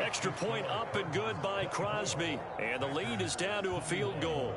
Extra point up and good by Crosby, and the lead is down to a field goal.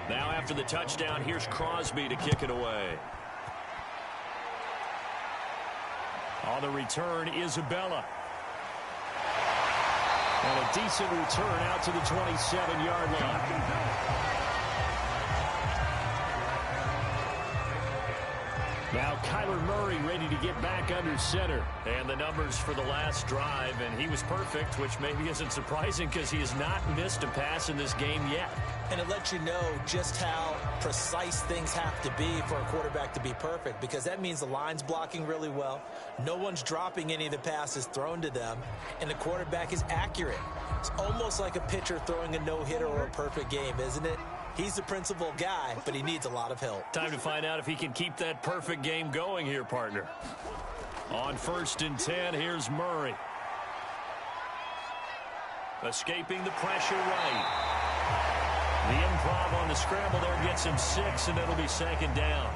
Now after the touchdown, here's Crosby to kick it away. On the return, Isabella. And a decent return out to the 27-yard line. Now Kyler Murray ready to get back under center. And the numbers for the last drive, and he was perfect, which maybe isn't surprising because he has not missed a pass in this game yet. And it lets you know just how precise things have to be for a quarterback to be perfect, because that means the line's blocking really well. No one's dropping any of the passes thrown to them, and the quarterback is accurate. It's almost like a pitcher throwing a no-hitter or a perfect game, isn't it? He's the principal guy, but he needs a lot of help. Time to find out if he can keep that perfect game going here, partner. On 1st and 10, here's Murray. Escaping the pressure right. The improv on the scramble there gets him 6, and it'll be 2nd down.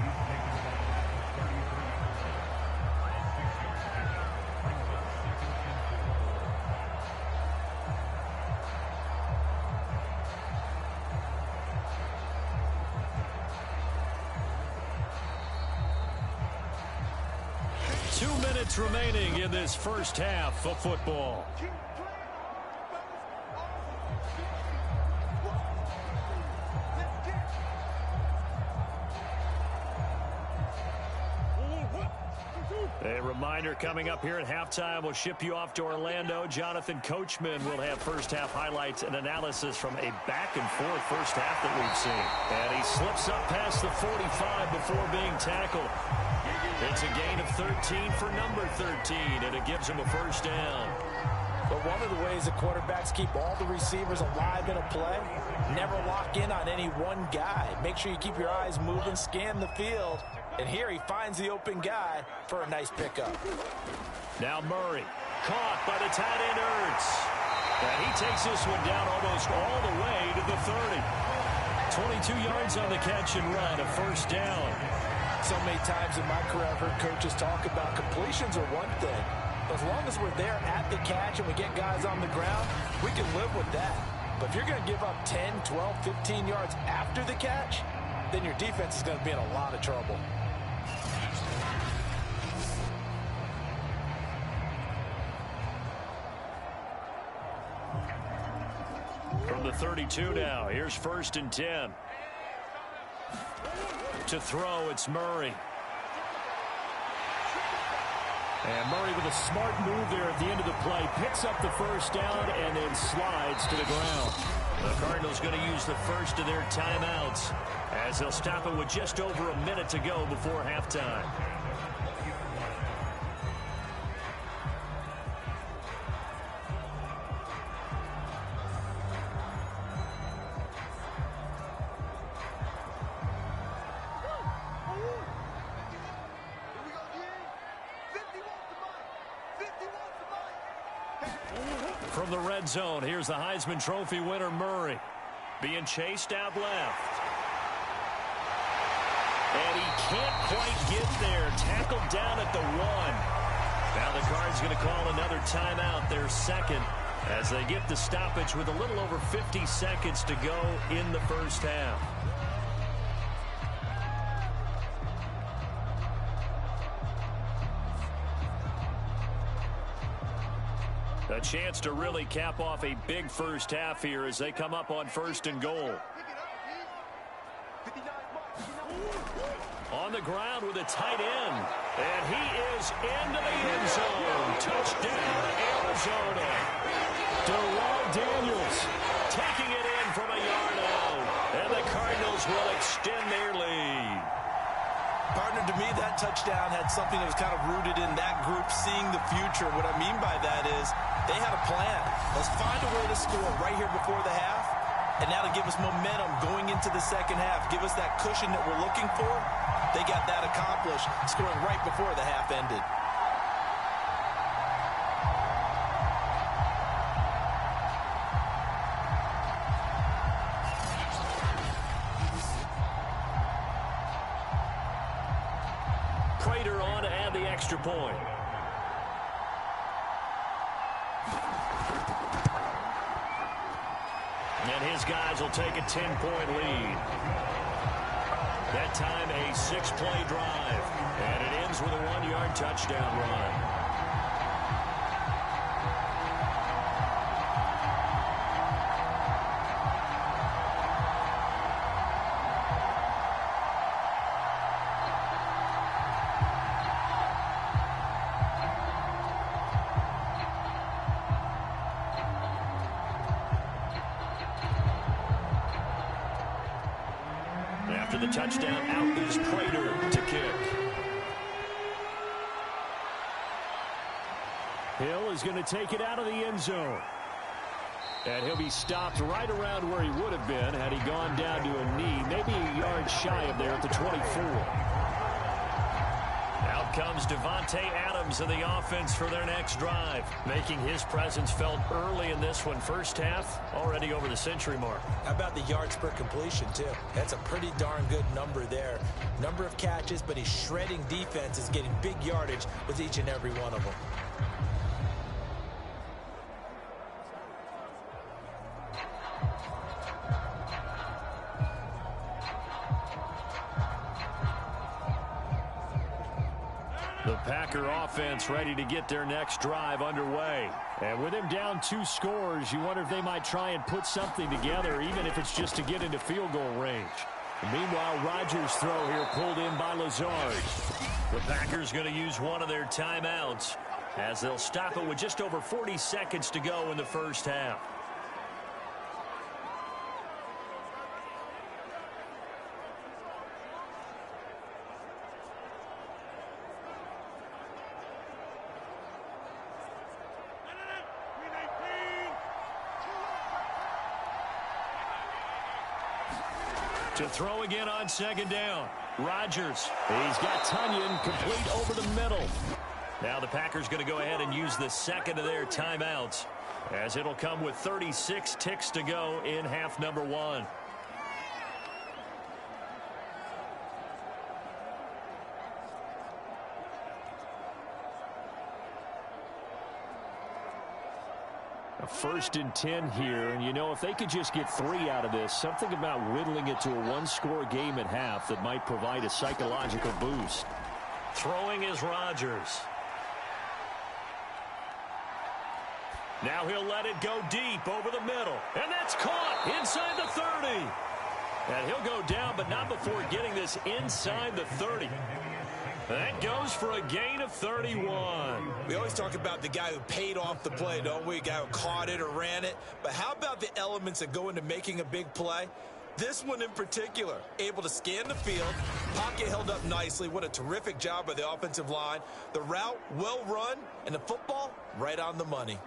Remaining in this first half of football. A reminder coming up here at halftime, we'll ship you off to Orlando. Jonathan Coachman will have first half highlights and analysis from a back and forth first half that we've seen. And he slips up past the 45 before being tackled. It's a gain of 13 for number 13, and it gives him a first down. But one of the ways the quarterbacks keep all the receivers alive in a play, never lock in on any one guy. Make sure you keep your eyes moving, scan the field. And here he finds the open guy for a nice pickup. Now Murray, caught by the tight end Ertz. And he takes this one down almost all the way to the 30. 22 yards on the catch and run, a first down. So many times in my career I've heard coaches talk about completions are one thing. As long as we're there at the catch and we get guys on the ground, we can live with that. But if you're going to give up 10, 12, 15 yards after the catch, then your defense is going to be in a lot of trouble. From the 32 now, here's 1st and 10. To throw, it's Murray. And Murray with a smart move there at the end of the play. Picks up the first down and then slides to the ground. The Cardinals going to use the first of their timeouts as they'll stop it with just over a minute to go before halftime. From the red zone, here's the Heisman Trophy winner, Murray. Being chased out left. And he can't quite get there. Tackled down at the 1. Now the Cards going to call another timeout, their second, as they get the stoppage with a little over 50 seconds to go in the first half. A chance to really cap off a big first half here as they come up on 1st and goal. On the ground with a tight end. And he is into the end zone. Touchdown, Arizona. Darrell Daniels taking it in from a yard out. And the Cardinals will extend their lead. Partner, to me, that touchdown had something that was kind of rooted in that group seeing the future. What I mean by that is they had a plan. Let's find a way to score right here before the half. And now to give us momentum going into the second half, give us that cushion that we're looking for. They got that accomplished, scoring right before the half ended. Prater on to add the extra point. And his his guys will take a 10-point lead. That time a 6-play drive. And it ends with a 1-yard touchdown run. After the touchdown, out is Prater to kick. Hill is going to take it out of the end zone. And he'll be stopped right around where he would have been had he gone down to a knee, maybe a yard shy of there at the 24. Out comes Devontae Adams of the offense for their next drive, making his presence felt early in this one. First half, already over the century mark. How about the yards per completion, too? That's a pretty darn good number there. Number of catches, but he's shredding defenses, getting big yardage with each and every one of them. The Packer offense ready to get their next drive underway. And with him down 2 scores, you wonder if they might try and put something together, even if it's just to get into field goal range. Meanwhile, Rodgers' throw here pulled in by Lazard. The Packers going to use one of their timeouts as they'll stop it with just over 40 seconds to go in the first half. To throw again on second down. Rodgers. He's got Tunyon complete over the middle. Now the Packers going to go ahead and use the second of their timeouts, as it'll come with 36 ticks to go in half number 1. A 1st and 10 here, and you know, if they could just get 3 out of this, something about whittling it to a 1-score game at half that might provide a psychological boost. Throwing is Rodgers. Now he'll let it go deep over the middle, and that's caught inside the 30. And he'll go down, but not before getting this inside the 30. That goes for a gain of 31. We always talk about the guy who paid off the play, don't we? A guy who caught it or ran it. But how about the elements that go into making a big play? This one in particular, able to scan the field, pocket held up nicely. What a terrific job by the offensive line. The route, well run, and the football, right on the money.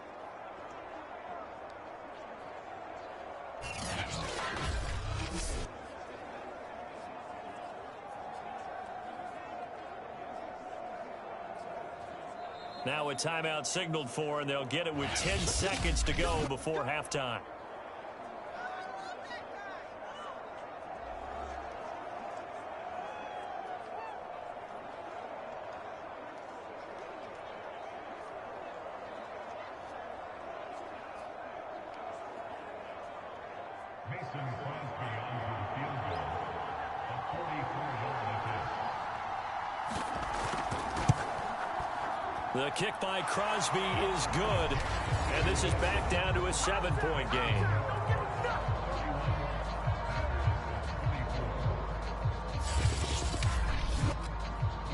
Now a timeout signaled for, and they'll get it with 10 seconds to go before halftime. The kick by Crosby is good, and this is back down to a 7-point game.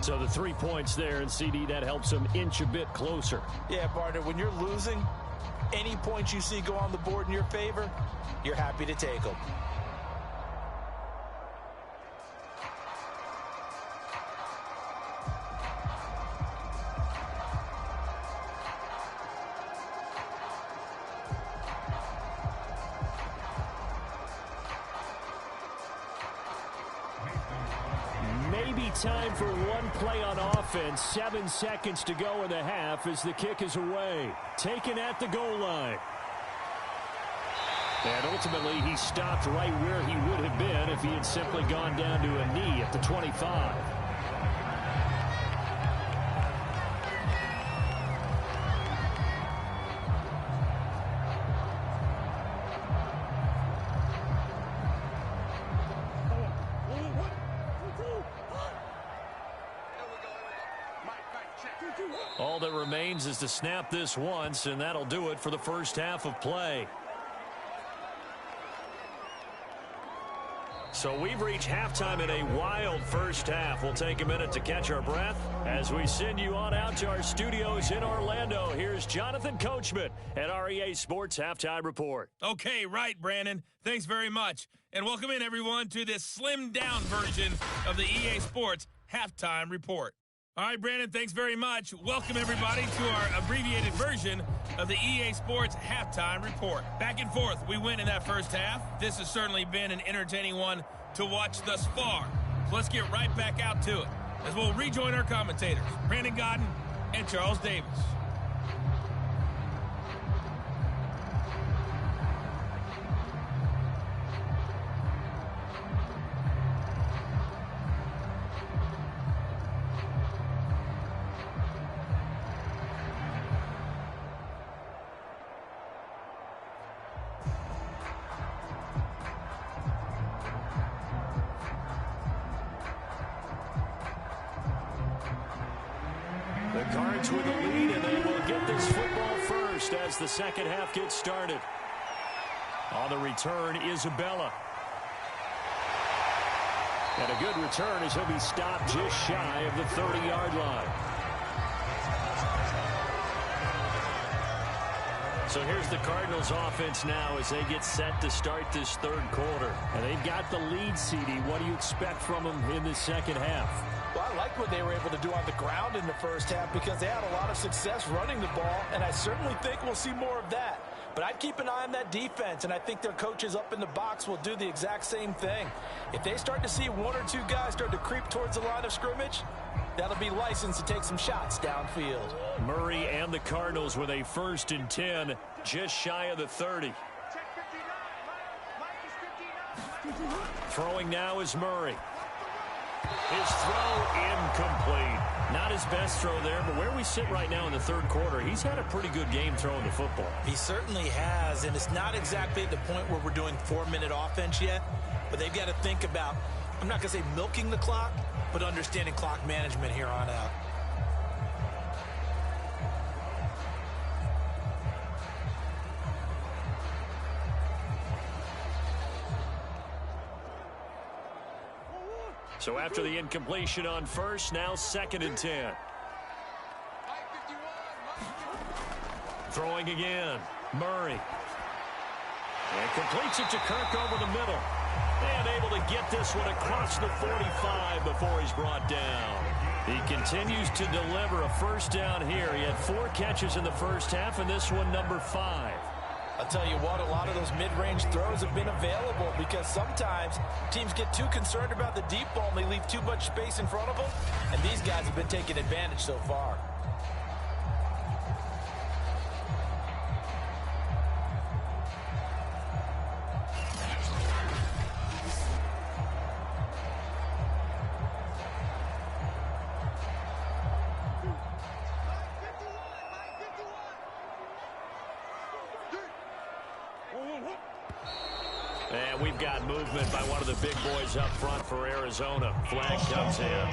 So the 3 points there, and CD, that helps them inch a bit closer. Yeah, partner, when you're losing, any points you see go on the board in your favor, you're happy to take them. Time for one play on offense. 7 seconds to go in the half as the kick is away. Taken at the goal line. And ultimately, he stopped right where he would have been if he had simply gone down to a knee at the 25. All that remains is to snap this once, and that'll do it for the first half of play. So we've reached halftime in a wild first half. We'll take a minute to catch our breath as we send you on out to our studios in Orlando. Here's Jonathan Coachman at REA Sports Halftime Report. Okay, right, Brandon. Thanks very much. And welcome in, everyone, to this slimmed-down version of the EA Sports Halftime Report. All right, Brandon, thanks very much. Welcome, everybody, to our abbreviated version of the EA Sports Halftime Report. Back and forth, we win in that first half. This has certainly been an entertaining one to watch thus far. So let's get right back out to it as we'll rejoin our commentators, Brandon Godden and Charles Davis. The Cards with the lead, and they will get this football first as the second half gets started. On the return, Isabella. And a good return as he'll be stopped just shy of the 30-yard line. So here's the Cardinals offense now as they get set to start this third quarter. And they've got the lead, CD. What do you expect from them in the second half? Well, I like what they were able to do on the ground in the first half because they had a lot of success running the ball, and I certainly think we'll see more of that. But I'd keep an eye on that defense, and I think their coaches up in the box will do the exact same thing. If they start to see one or two guys start to creep towards the line of scrimmage, that'll be licensed to take some shots downfield. Murray and the Cardinals with a 1st and 10, just shy of the 30. Throwing now is Murray. His throw incomplete. Not his best throw there, but where we sit right now in the third quarter, he's had a pretty good game throwing the football. He certainly has, and it's not exactly at the point where we're doing 4-minute offense yet, but they've got to think about, I'm not going to say milking the clock, but understanding clock management here on out. So after the incompletion on first, now 2nd and 10. Throwing again, Murray. And completes it to Kirk over the middle. And able to get this one across the 45 before he's brought down. He continues to deliver a first down here. He had 4 catches in the first half, and this one number 5. I'll tell you what, a lot of those mid-range throws have been available because sometimes teams get too concerned about the deep ball and they leave too much space in front of them, and these guys have been taking advantage so far. And we've got movement by one of the big boys up front for Arizona. Flag comes in.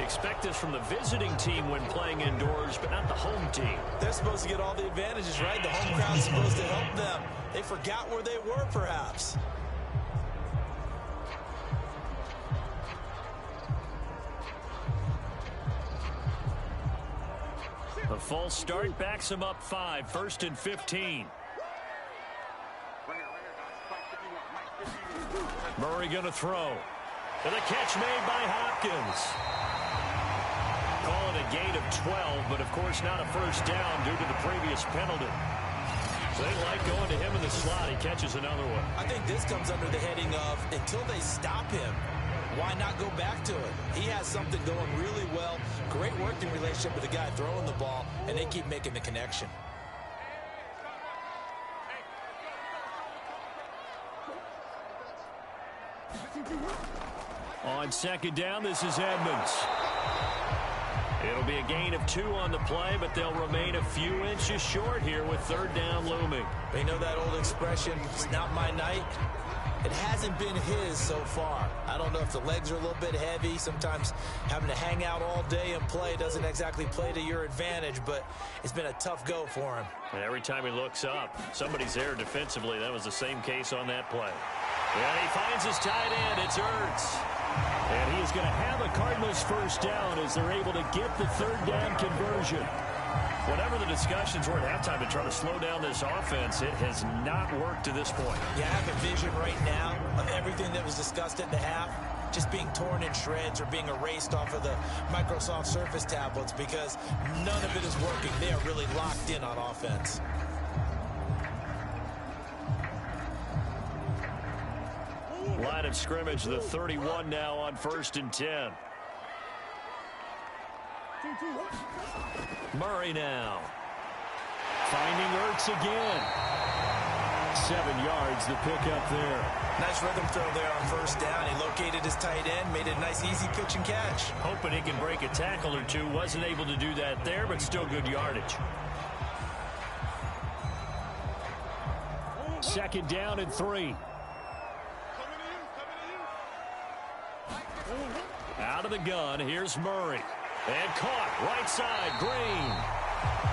Expect this from the visiting team when playing indoors, but not the home team. They're supposed to get all the advantages, right? The home crowd's supposed to help them. They forgot where they were, perhaps. A false start backs him up 5, 1st and 15. Murray going to throw. And a catch made by Hopkins. Call it a gain of 12, but of course not a first down due to the previous penalty. So they like going to him in the slot. He catches another one. I think this comes under the heading of until they stop him, why not go back to it? He has something going really well. Great working relationship with the guy throwing the ball, and they keep making the connection. On 2nd down, this is Edmonds. It'll be a gain of 2 on the play, but they'll remain a few inches short here with 3rd down looming. They know that old expression, it's not my night. It hasn't been his so far. I don't know if the legs are a little bit heavy. Sometimes having to hang out all day and play doesn't exactly play to your advantage, but it's been a tough go for him. And every time he looks up, somebody's there defensively. That was the same case on that play. And he finds his tight end. It's Ertz. And he is going to have a Cardinals first down as they're able to get the third down conversion. Whatever the discussions were at halftime to try to slow down this offense, it has not worked to this point. Yeah, I have a vision right now of everything that was discussed at the half just being torn in shreds or being erased off of the Microsoft Surface tablets because none of it is working. They are really locked in on offense. Line of scrimmage, the 31 now on 1st and 10. Murray now. Finding Ertz again. 7 yards, the pickup there. Nice rhythm throw there on first down. He located his tight end, made it a nice easy pitch and catch. Hoping he can break a tackle or two. Wasn't able to do that there, but still good yardage. 2nd down and 3. Out of the gun, here's Murray. And caught, right side, Green.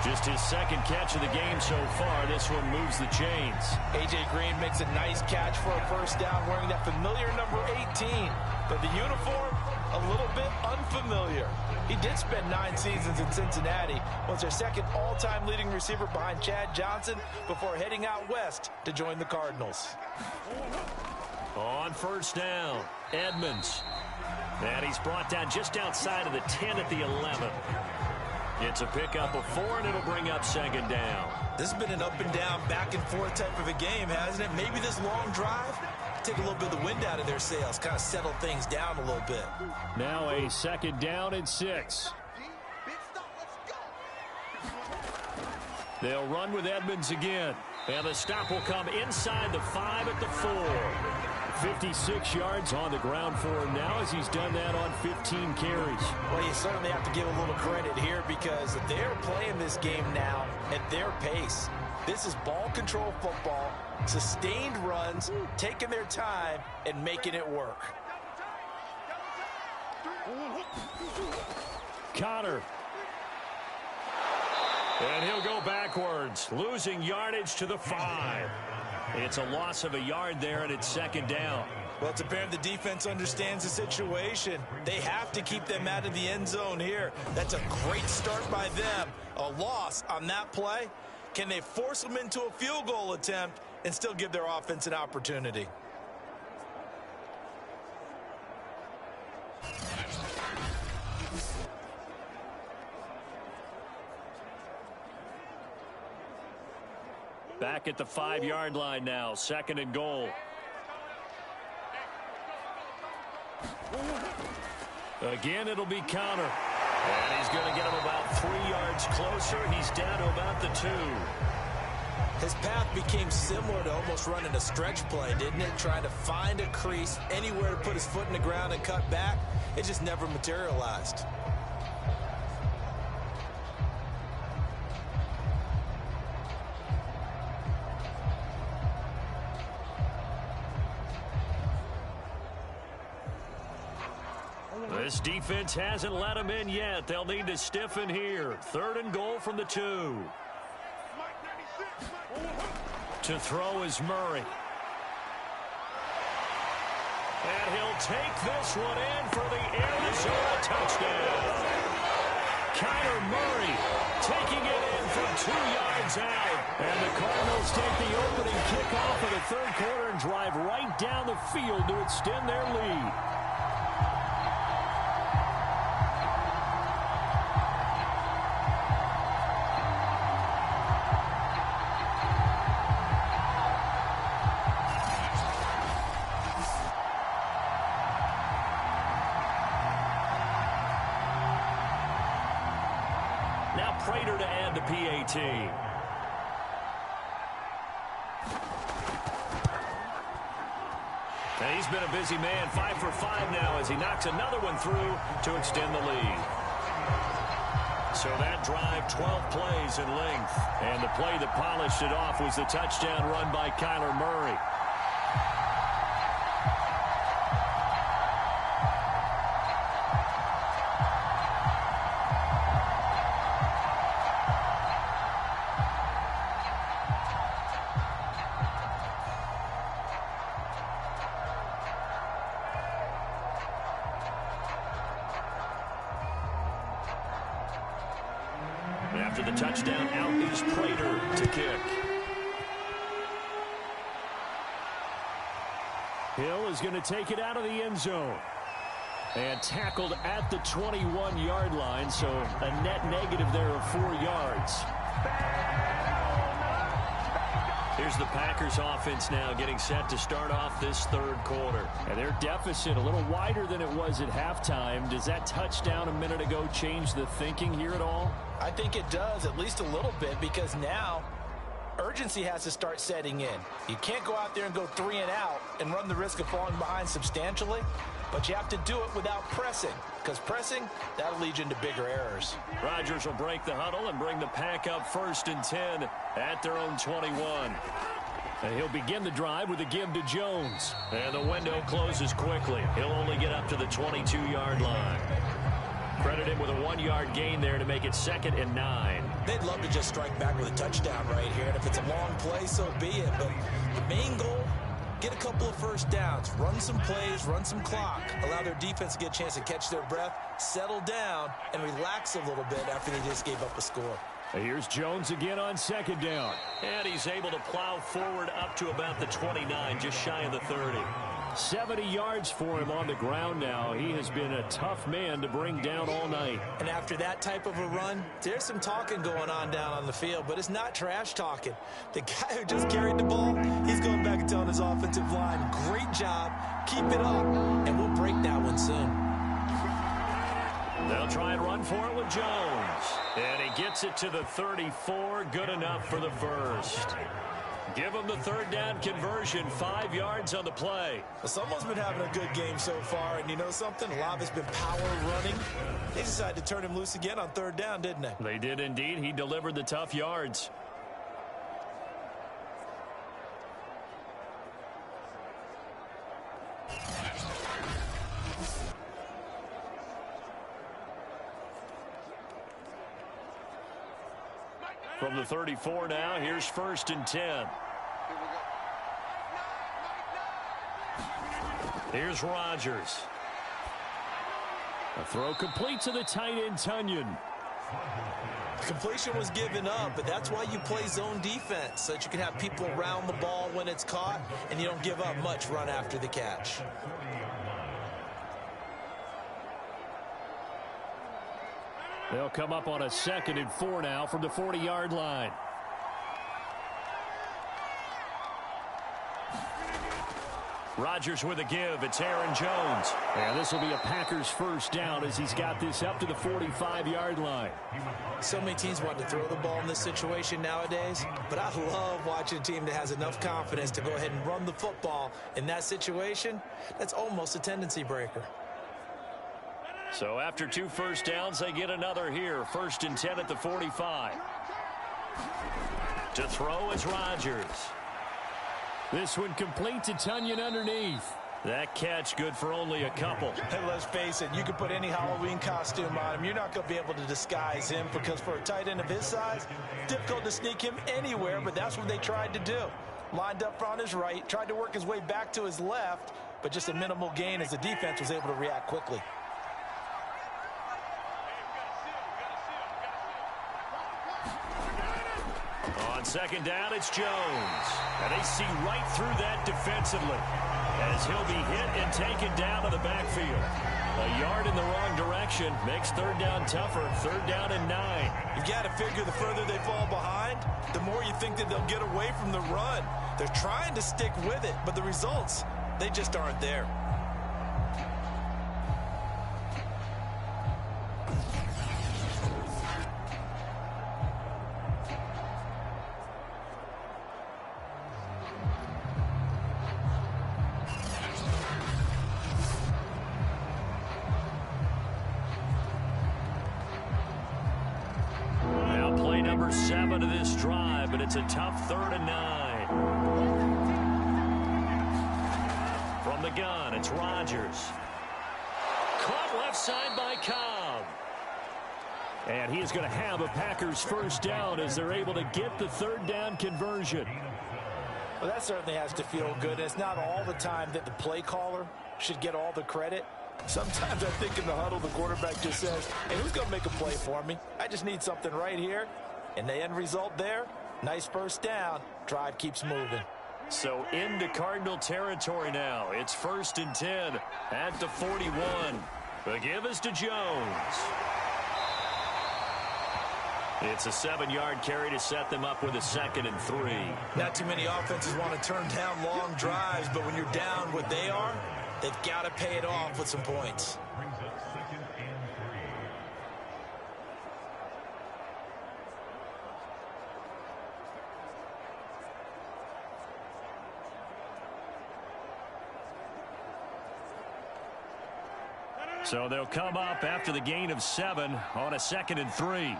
Just his 2nd catch of the game so far. This one moves the chains. A.J. Green makes a nice catch for a first down wearing that familiar number 18. But the uniform, a little bit unfamiliar. He did spend 9 seasons in Cincinnati. Was their 2nd all-time leading receiver behind Chad Johnson before heading out west to join the Cardinals. On first down, Edmonds. And he's brought down just outside of the 10 at the 11. It's a pickup of 4, and it'll bring up 2nd down. This has been an up and down, back and forth type of a game, hasn't it? Maybe this long drive, take a little bit of the wind out of their sails, kind of settle things down a little bit. Now a 2nd down and 6. They'll run with Edmonds again. And the stop will come inside the 5 at the 4. 56 yards on the ground for him now as he's done that on 15 carries. Well, you certainly have to give a little credit here because they're playing this game now at their pace. This is ball control football, sustained runs, taking their time, and making it work. Connor. And he'll go backwards, losing yardage to the 5. It's a loss of a yard there, and it's 2nd down. Well, it's apparent the defense understands the situation. They have to keep them out of the end zone here. That's a great start by them. A loss on that play. Can they force them into a field goal attempt and still give their offense an opportunity? Back at the 5-yard line now, 2nd and goal. Again, it'll be Connor. And he's going to get him about 3 yards closer. He's down to about the 2. His path became similar to almost running a stretch play, didn't it? Trying to find a crease, anywhere to put his foot in the ground and cut back. It just never materialized. This defense hasn't let him in yet. They'll need to stiffen here. 3rd and goal from the 2. To throw is Murray. And he'll take this one in for the Arizona touchdown. Kyler Murray taking it in from 2 yards out. And the Cardinals take the opening kickoff of the 3rd quarter and drive right down the field to extend their lead. Prater to add the PAT. And he's been a busy man, 5 for 5 now as he knocks another one through to extend the lead. So that drive, 12 plays in length. And the play that polished it off was the touchdown run by Kyler Murray. After the touchdown, out is Prater to kick. Hill is going to take it out of the end zone. And tackled at the 21-yard line, so a net negative there of 4 yards. Here's the Packers offense now getting set to start off this third quarter. And their deficit a little wider than it was at halftime. Does that touchdown a minute ago change the thinking here at all? I think it does, at least a little bit, because now urgency has to start setting in. You can't go out there and go 3 and out and run the risk of falling behind substantially, but you have to do it without pressing, because pressing, that'll lead you into bigger errors. Rodgers will break the huddle and bring the Pack up 1st and 10 at their own 21. And he'll begin the drive with a give to Jones. And the window closes quickly. He'll only get up to the 22-yard line. Credit him with a 1-yard gain there to make it 2nd and 9. They'd love to just strike back with a touchdown right here, and if it's a long play, so be it. But the main goal, get a couple of first downs, run some plays, run some clock, allow their defense to get a chance to catch their breath, settle down, and relax a little bit after they just gave up a score. Here's Jones again on 2nd down. And he's able to plow forward up to about the 29, just shy of the 30. 70 yards for him on the ground now. He has been a tough man to bring down all night. And after that type of a run, there's some talking going on down on the field, but it's not trash talking. The guy who just carried the ball, he's going back and telling his offensive line, great job, keep it up, and we'll break that one soon. They'll try and run for it with Jones. And he gets it to the 34, good enough for the first. Give him the 3rd down conversion, 5 yards on the play. Well, someone's been having a good game so far, and you know something? A lot of it's been power running. They decided to turn him loose again on 3rd down, didn't they? They did indeed. He delivered the tough yards. From the 34 now, here's 1st and 10. Here's Rodgers. A throw complete to the tight end, Tunyon. Completion was given up, but that's why you play zone defense, so that you can have people around the ball when it's caught, and you don't give up much run after the catch. They'll come up on a 2nd and 4 now from the 40-yard line. Rodgers with a give. It's Aaron Jones. And this will be a Packers 1st down as he's got this up to the 45-yard line. So many teams want to throw the ball in this situation nowadays, but I love watching a team that has enough confidence to go ahead and run the football in that situation. That's almost a tendency breaker. So after 2 first downs, they get another here. 1st and 10 at the 45. To throw is Rodgers. This one complete to Tunyon underneath. That catch good for only a couple. And let's face it, you can put any Halloween costume on him. You're not going to be able to disguise him, because for a tight end of his size, difficult to sneak him anywhere, but that's what they tried to do. Lined up on his right, tried to work his way back to his left, but just a minimal gain as the defense was able to react quickly. On 2nd down, it's Jones. And they see right through that defensively, as he'll be hit and taken down to the backfield. A yard in the wrong direction makes 3rd down tougher. 3rd down and 9. You've got to figure the further they fall behind, the more you think that they'll get away from the run. They're trying to stick with it, but the results, they just aren't there. Number 7 of this drive, but it's a tough 3rd and 9. From the gun, it's Rodgers. Caught left side by Cobb. And he is going to have a Packers 1st down as they're able to get the 3rd down conversion. Well, that certainly has to feel good. It's not all the time that the play caller should get all the credit. Sometimes I think in the huddle, the quarterback just says, hey, who's going to make a play for me? I just need something right here. And the end result there, nice first down. Drive keeps moving. So into Cardinal territory now. It's 1st and 10 at the 41. The give is to Jones. It's a 7-yard carry to set them up with a 2nd and 3. Not too many offenses want to turn down long drives, but when you're down what they are, they've got to pay it off with some points. So they'll come up after the gain of 7 on a 2nd and 3.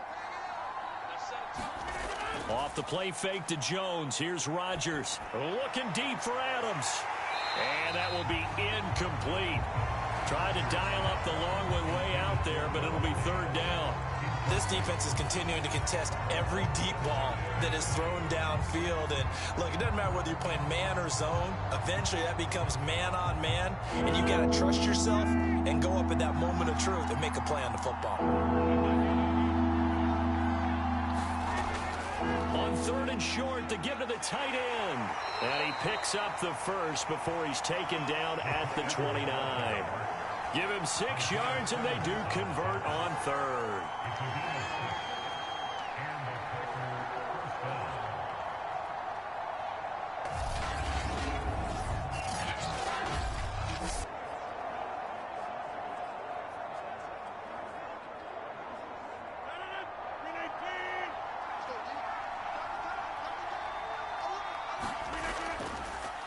Off the play fake to Jones. Here's Rodgers. Looking deep for Adams. And that will be incomplete. Tried to dial up the long one way out there, but it'll be 3rd down. This defense is continuing to contest every deep ball that is thrown downfield. And look, it doesn't matter whether you're playing man or zone. Eventually that becomes man on man. And you got to trust yourself and go up at that moment of truth and make a play on the football. On 3rd and short, to give to the tight end. And he picks up the first before he's taken down at the 29. Give him 6 yards, and they do convert on 3rd.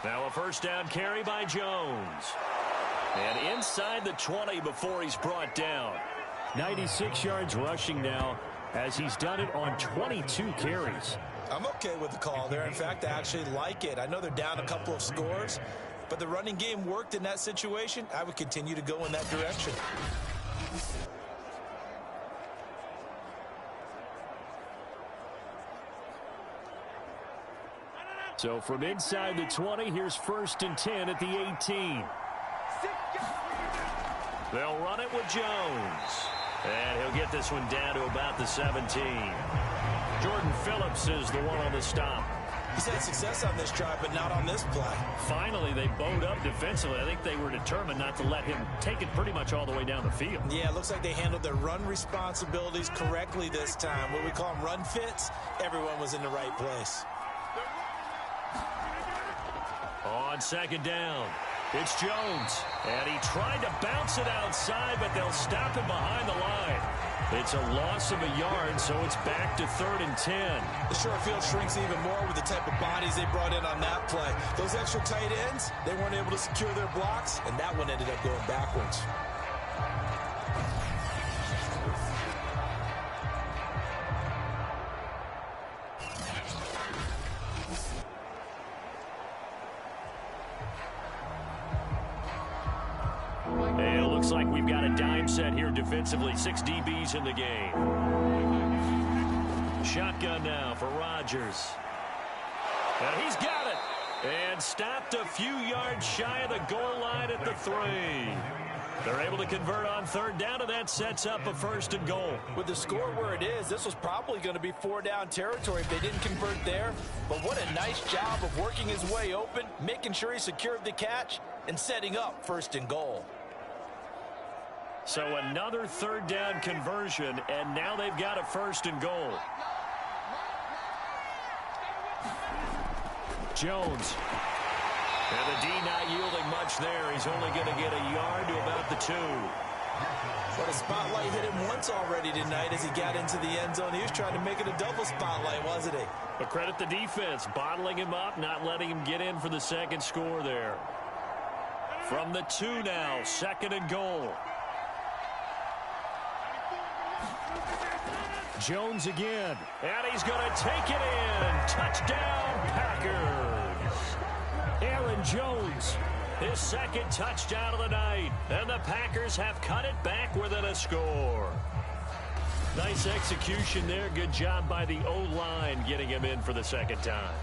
Now a 1st down carry by Jones. And inside the 20 before he's brought down. 96 yards rushing now as he's done it on 22 carries. I'm okay with the call there. In fact, I actually like it. I know they're down a couple of scores, but the running game worked in that situation. I would continue to go in that direction. So from inside the 20, here's 1st and 10 at the 18. They'll run it with Jones. And he'll get this one down to about the 17. Jordan Phillips is the one on the stop. He's had success on this drive, but not on this play. Finally, they bowed up defensively. I think they were determined not to let him take it pretty much all the way down the field. Yeah, it looks like they handled their run responsibilities correctly this time. What we call them run fits, everyone was in the right place. On 2nd down, it's Jones. And he tried to bounce it outside, but they'll stop him behind the line. It's a loss of a yard, so it's back to 3rd and 10. The short field shrinks even more with the type of bodies they brought in on that play. Those extra tight ends, they weren't able to secure their blocks, and that one ended up going backwards. And it looks like we've got a dime set here defensively. 6 DBs in the game. Shotgun now for Rodgers. And he's got it. And stopped a few yards shy of the goal line at the 3. They're able to convert on 3rd down, and that sets up a 1st and goal. With the score where it is, this was probably going to be 4-down territory if they didn't convert there. But what a nice job of working his way open, making sure he secured the catch, and setting up 1st and goal. So another 3rd down conversion, and now they've got a 1st and goal. Jones. And the D not yielding much there. He's only going to get a yard to about the 2. But a spotlight hit him once already tonight as he got into the end zone. He was trying to make it a double spotlight, wasn't he? But credit the defense, bottling him up, not letting him get in for the 2nd score there. From the 2 now, 2nd and goal. Jones again. And he's going to take it in. Touchdown, Packers. Aaron Jones, his 2nd touchdown of the night. And the Packers have cut it back within a score. Nice execution there. Good job by the O-line getting him in for the 2nd time.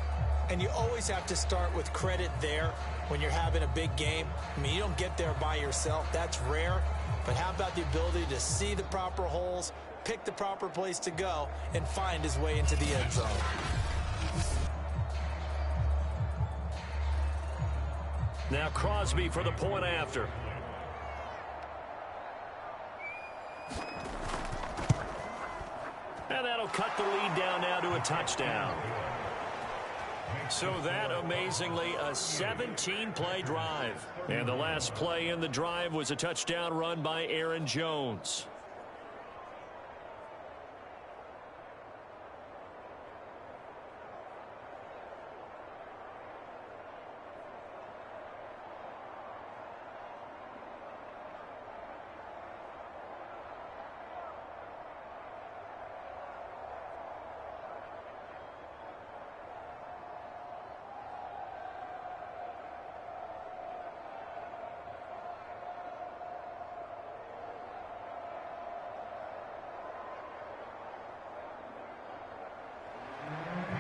And you always have to start with credit there when you're having a big game. I mean, you don't get there by yourself. That's rare. But how about the ability to see the proper holes, pick the proper place to go, and find his way into the end zone? Now Crosby for the point after. And that'll cut the lead down now to a touchdown. So that, amazingly, a 17-play drive. And the last play in the drive was a touchdown run by Aaron Jones.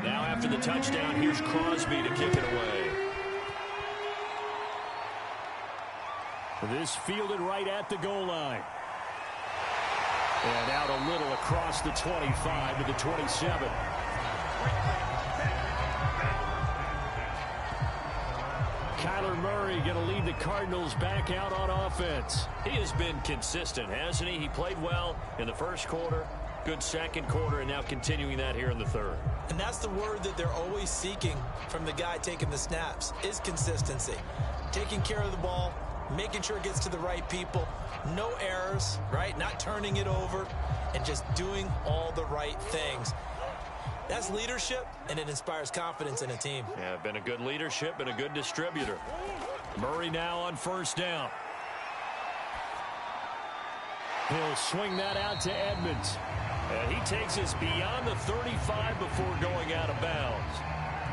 Now after the touchdown, here's Crosby to kick it away. This fielded right at the goal line. And out a little across the 25 to the 27. Kyler Murray going to lead the Cardinals back out on offense. He has been consistent, hasn't he? He played well in the first quarter, good second quarter, and now continuing that here in the third. And that's the word that they're always seeking from the guy taking the snaps, is consistency. Taking care of the ball, making sure it gets to the right people, no errors, right? Not turning it over, and just doing all the right things. That's leadership, and it inspires confidence in a team. Yeah, been a good leadership and a good distributor. Murray now on first down. He'll swing that out to Edmonds. And he takes us beyond the 35 before going out of bounds.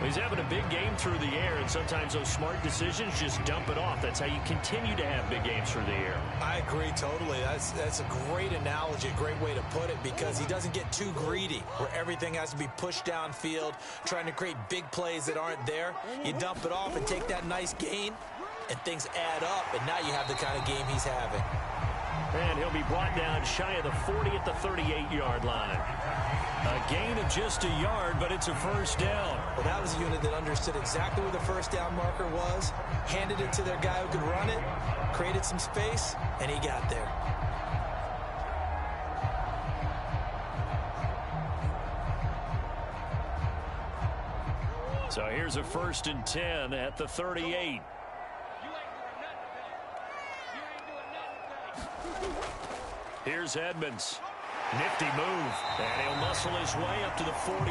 He's having a big game through the air, and sometimes those smart decisions just dump it off. That's how you continue to have big games through the air. I agree totally. That's a great analogy, a great way to put it, because he doesn't get too greedy where everything has to be pushed downfield, trying to create big plays that aren't there. You dump it off and take that nice gain, and things add up, and now you have the kind of game he's having. And he'll be brought down shy of the 40 at the 38-yard line. A gain of just a yard, but it's a first down. Well, that was a unit that understood exactly where the first down marker was, handed it to their guy who could run it, created some space, and he got there. So here's a 1st and 10 at the 38. Here's Edmonds. Nifty move. And he'll muscle his way up to the 43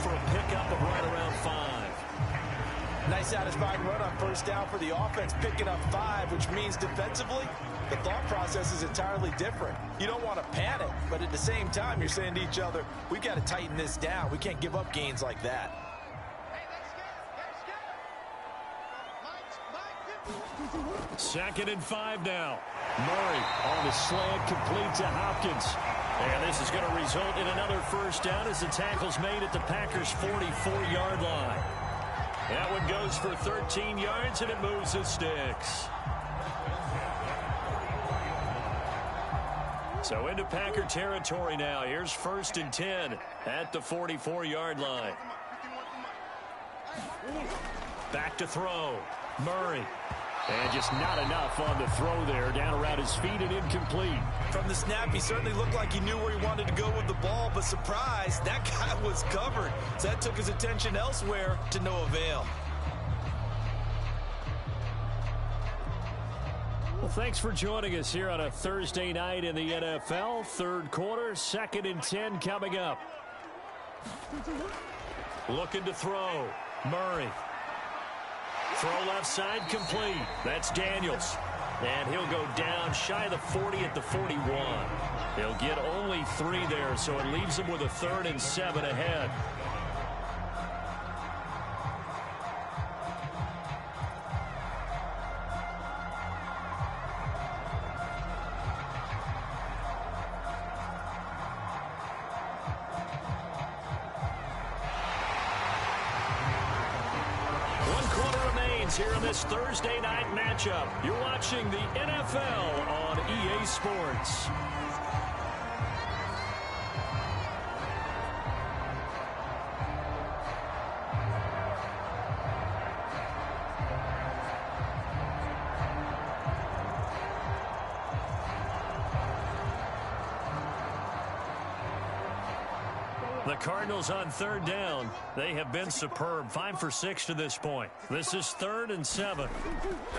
for a pickup of right around 5. Nice satisfying run on first down for the offense, picking up 5, which means defensively, the thought process is entirely different. You don't want to panic, but at the same time, you're saying to each other, we've got to tighten this down. We can't give up gains like that. Second and 5 now. Murray on the slant, complete to Hopkins. And this is going to result in another first down as the tackle's made at the Packers' 44-yard line. That one goes for 13 yards, and it moves the sticks. So into Packer territory now. Here's 1st and 10 at the 44-yard line. Back to throw. Murray. And just not enough on the throw there. Down around his feet and incomplete. From the snap, he certainly looked like he knew where he wanted to go with the ball, but surprise, that guy was covered. So that took his attention elsewhere to no avail. Well, thanks for joining us here on a Thursday night in the NFL. Third quarter, 2nd and 10 coming up. Looking to throw. Murray. Throw left side complete. That's Daniels. And he'll go down shy of the 40 at the 41. He'll get only 3 there, so it leaves him with a 3rd and 7 ahead. happens here in this Thursday night matchup. You're watching the NFL on EA Sports. The Cardinals on third down. They have been superb. 5 for 6 to this point. This is 3rd and 7.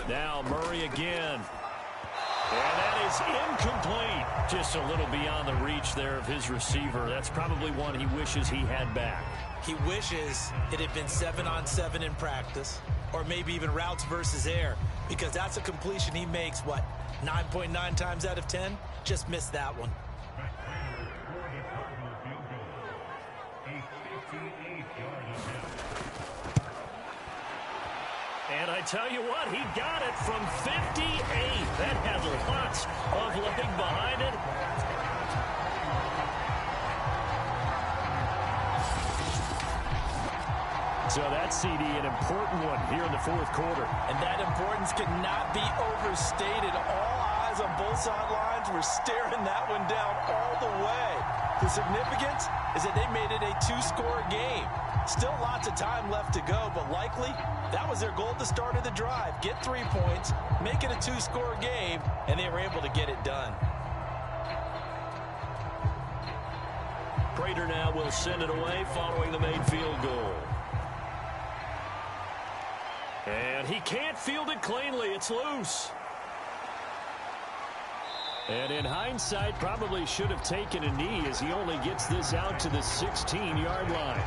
Now Murray again. And that is incomplete. Just a little beyond the reach there of his receiver. That's probably one he wishes he had back. He wishes it had been 7-on-7 in practice, or maybe even routes versus air, because that's a completion he makes, what, 9.9 times out of 10? Just missed that one. And I tell you what, he got it from 58. That had lots of leg behind it. So that CD, an important one here in the 4th quarter. And that importance cannot be overstated. All eyes on both sidelines were staring that one down all the way. The significance is that they made it a 2-score game. Still lots of time left to go, but likely that was their goal at the start of the drive. Get 3 points, make it a 2-score game, and they were able to get it done. Prater now will send it away following the made field goal. And he can't field it cleanly. It's loose. And in hindsight, probably should have taken a knee as he only gets this out to the 16-yard line.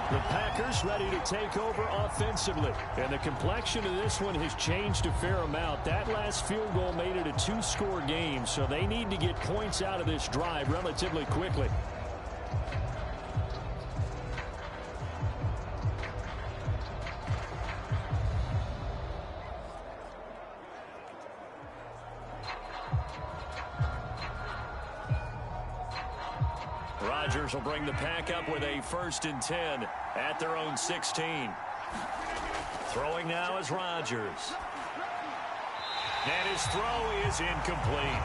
The Packers ready to take over offensively. And the complexion of this one has changed a fair amount. That last field goal made it a 2-score game, so they need to get points out of this drive relatively quickly. Rodgers will bring the pack up with a 1st and 10 at their own 16. Throwing now is Rodgers. And his throw is incomplete.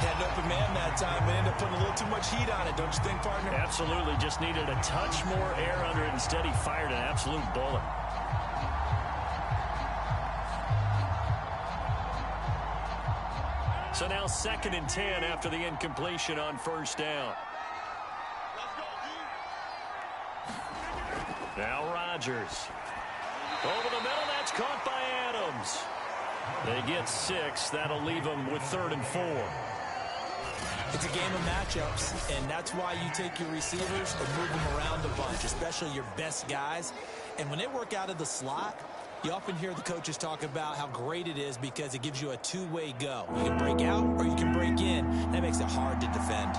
Had an open man that time, but ended up putting a little too much heat on it, don't you think, partner? Absolutely. Just needed a touch more air under it. Instead, he fired an absolute bullet. So now 2nd and 10 after the incompletion on 1st down. Now Rodgers. Over the middle, that's caught by Adams. They get 6. That'll leave them with 3rd and 4. It's a game of matchups, and that's why you take your receivers and move them around a bunch, especially your best guys. And when they work out of the slot, you often hear the coaches talk about how great it is because it gives you a two-way go. You can break out or you can break in. That makes it hard to defend.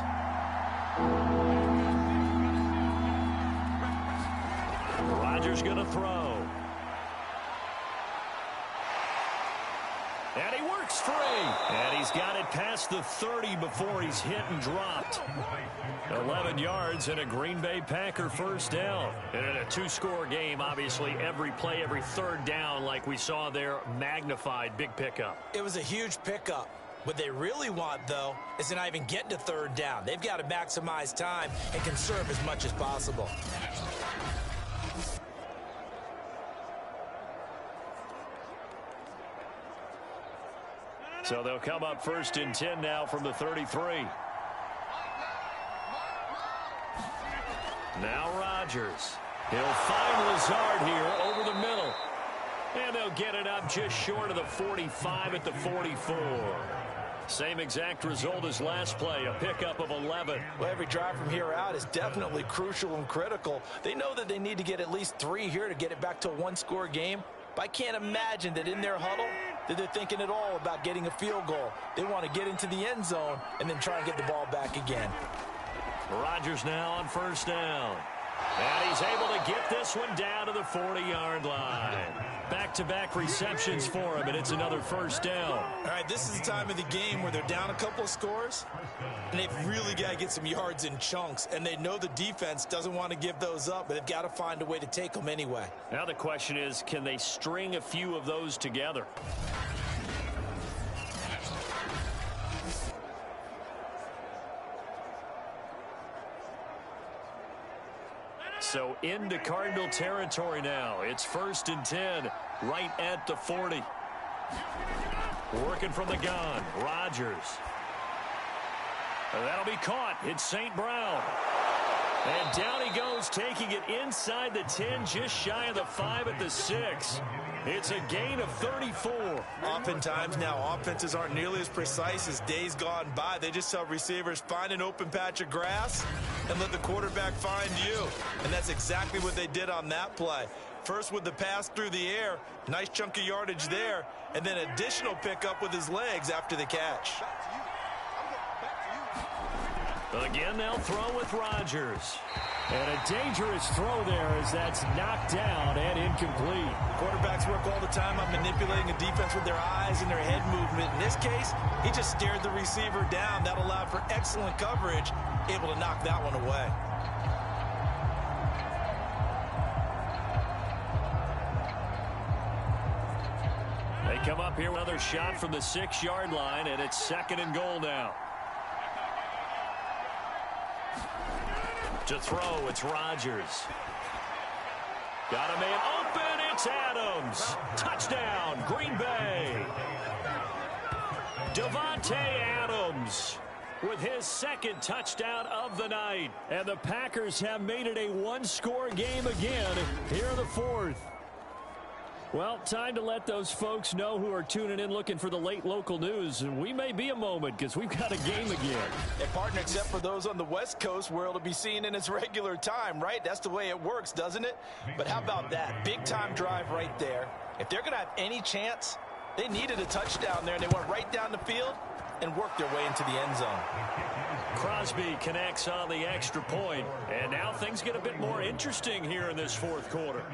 Rodgers going to throw. And he works free. And he's got it past the 30 before he's hit and dropped. 11 yards and a Green Bay Packer 1st down. And in a 2-score game, obviously, every play, every 3rd down, like we saw there, magnified. Big pickup. It was a huge pickup. What they really want, though, is to not even get to 3rd down. They've got to maximize time and conserve as much as possible. So they'll come up 1st and 10 now from the 33. Now Rodgers. He'll find Lazard here over the middle. And they'll get it up just short of the 45 at the 44. Same exact result as last play, a pickup of 11. Well, every drive from here out is definitely crucial and critical. They know that they need to get at least 3 here to get it back to a 1-score game. But I can't imagine that in their huddle that they're thinking at all about getting a field goal. They want to get into the end zone and then try and get the ball back again. Rodgers now on 1st down. And he's able to get this one down to the 40-yard line. Back-to-back receptions for him, and it's another first down. All right, this is the time of the game where they're down a couple of scores, and they've really got to get some yards in chunks, and they know the defense doesn't want to give those up, but they've got to find a way to take them anyway. Now the question is, can they string a few of those together? So into Cardinal territory now. It's 1st and 10, right at the 40. Working from the gun, Rodgers. That'll be caught. It's St. Brown. And down he goes, taking it inside the 10, just shy of the 5 at the 6. It's a gain of 34. Oftentimes now, offenses aren't nearly as precise as days gone by. They just tell receivers, find an open patch of grass and let the quarterback find you. And that's exactly what they did on that play. First with the pass through the air, nice chunk of yardage there, and then additional pickup with his legs after the catch. Again, they'll throw with Rodgers. And a dangerous throw there as that's knocked down and incomplete. Quarterbacks work all the time on manipulating a defense with their eyes and their head movement. In this case, he just stared the receiver down. That allowed for excellent coverage, able to knock that one away. They come up here with another shot from the 6-yard line, and it's 2nd and goal now. To throw, it's Rodgers. Got a man open, it's Adams. Touchdown, Green Bay. Davante Adams with his 2nd touchdown of the night. And the Packers have made it a one-score game again here in the 4th. Well, time to let those folks know who are tuning in looking for the late local news. And we may be a moment because we've got a game again. And partner, except for those on the West Coast where it'll be seen in its regular time, right? That's the way it works, doesn't it? But how about that? Big-time drive right there. If they're going to have any chance, they needed a touchdown there. They went right down the field and worked their way into the end zone. Crosby connects on the extra point. And now things get a bit more interesting here in this 4th quarter.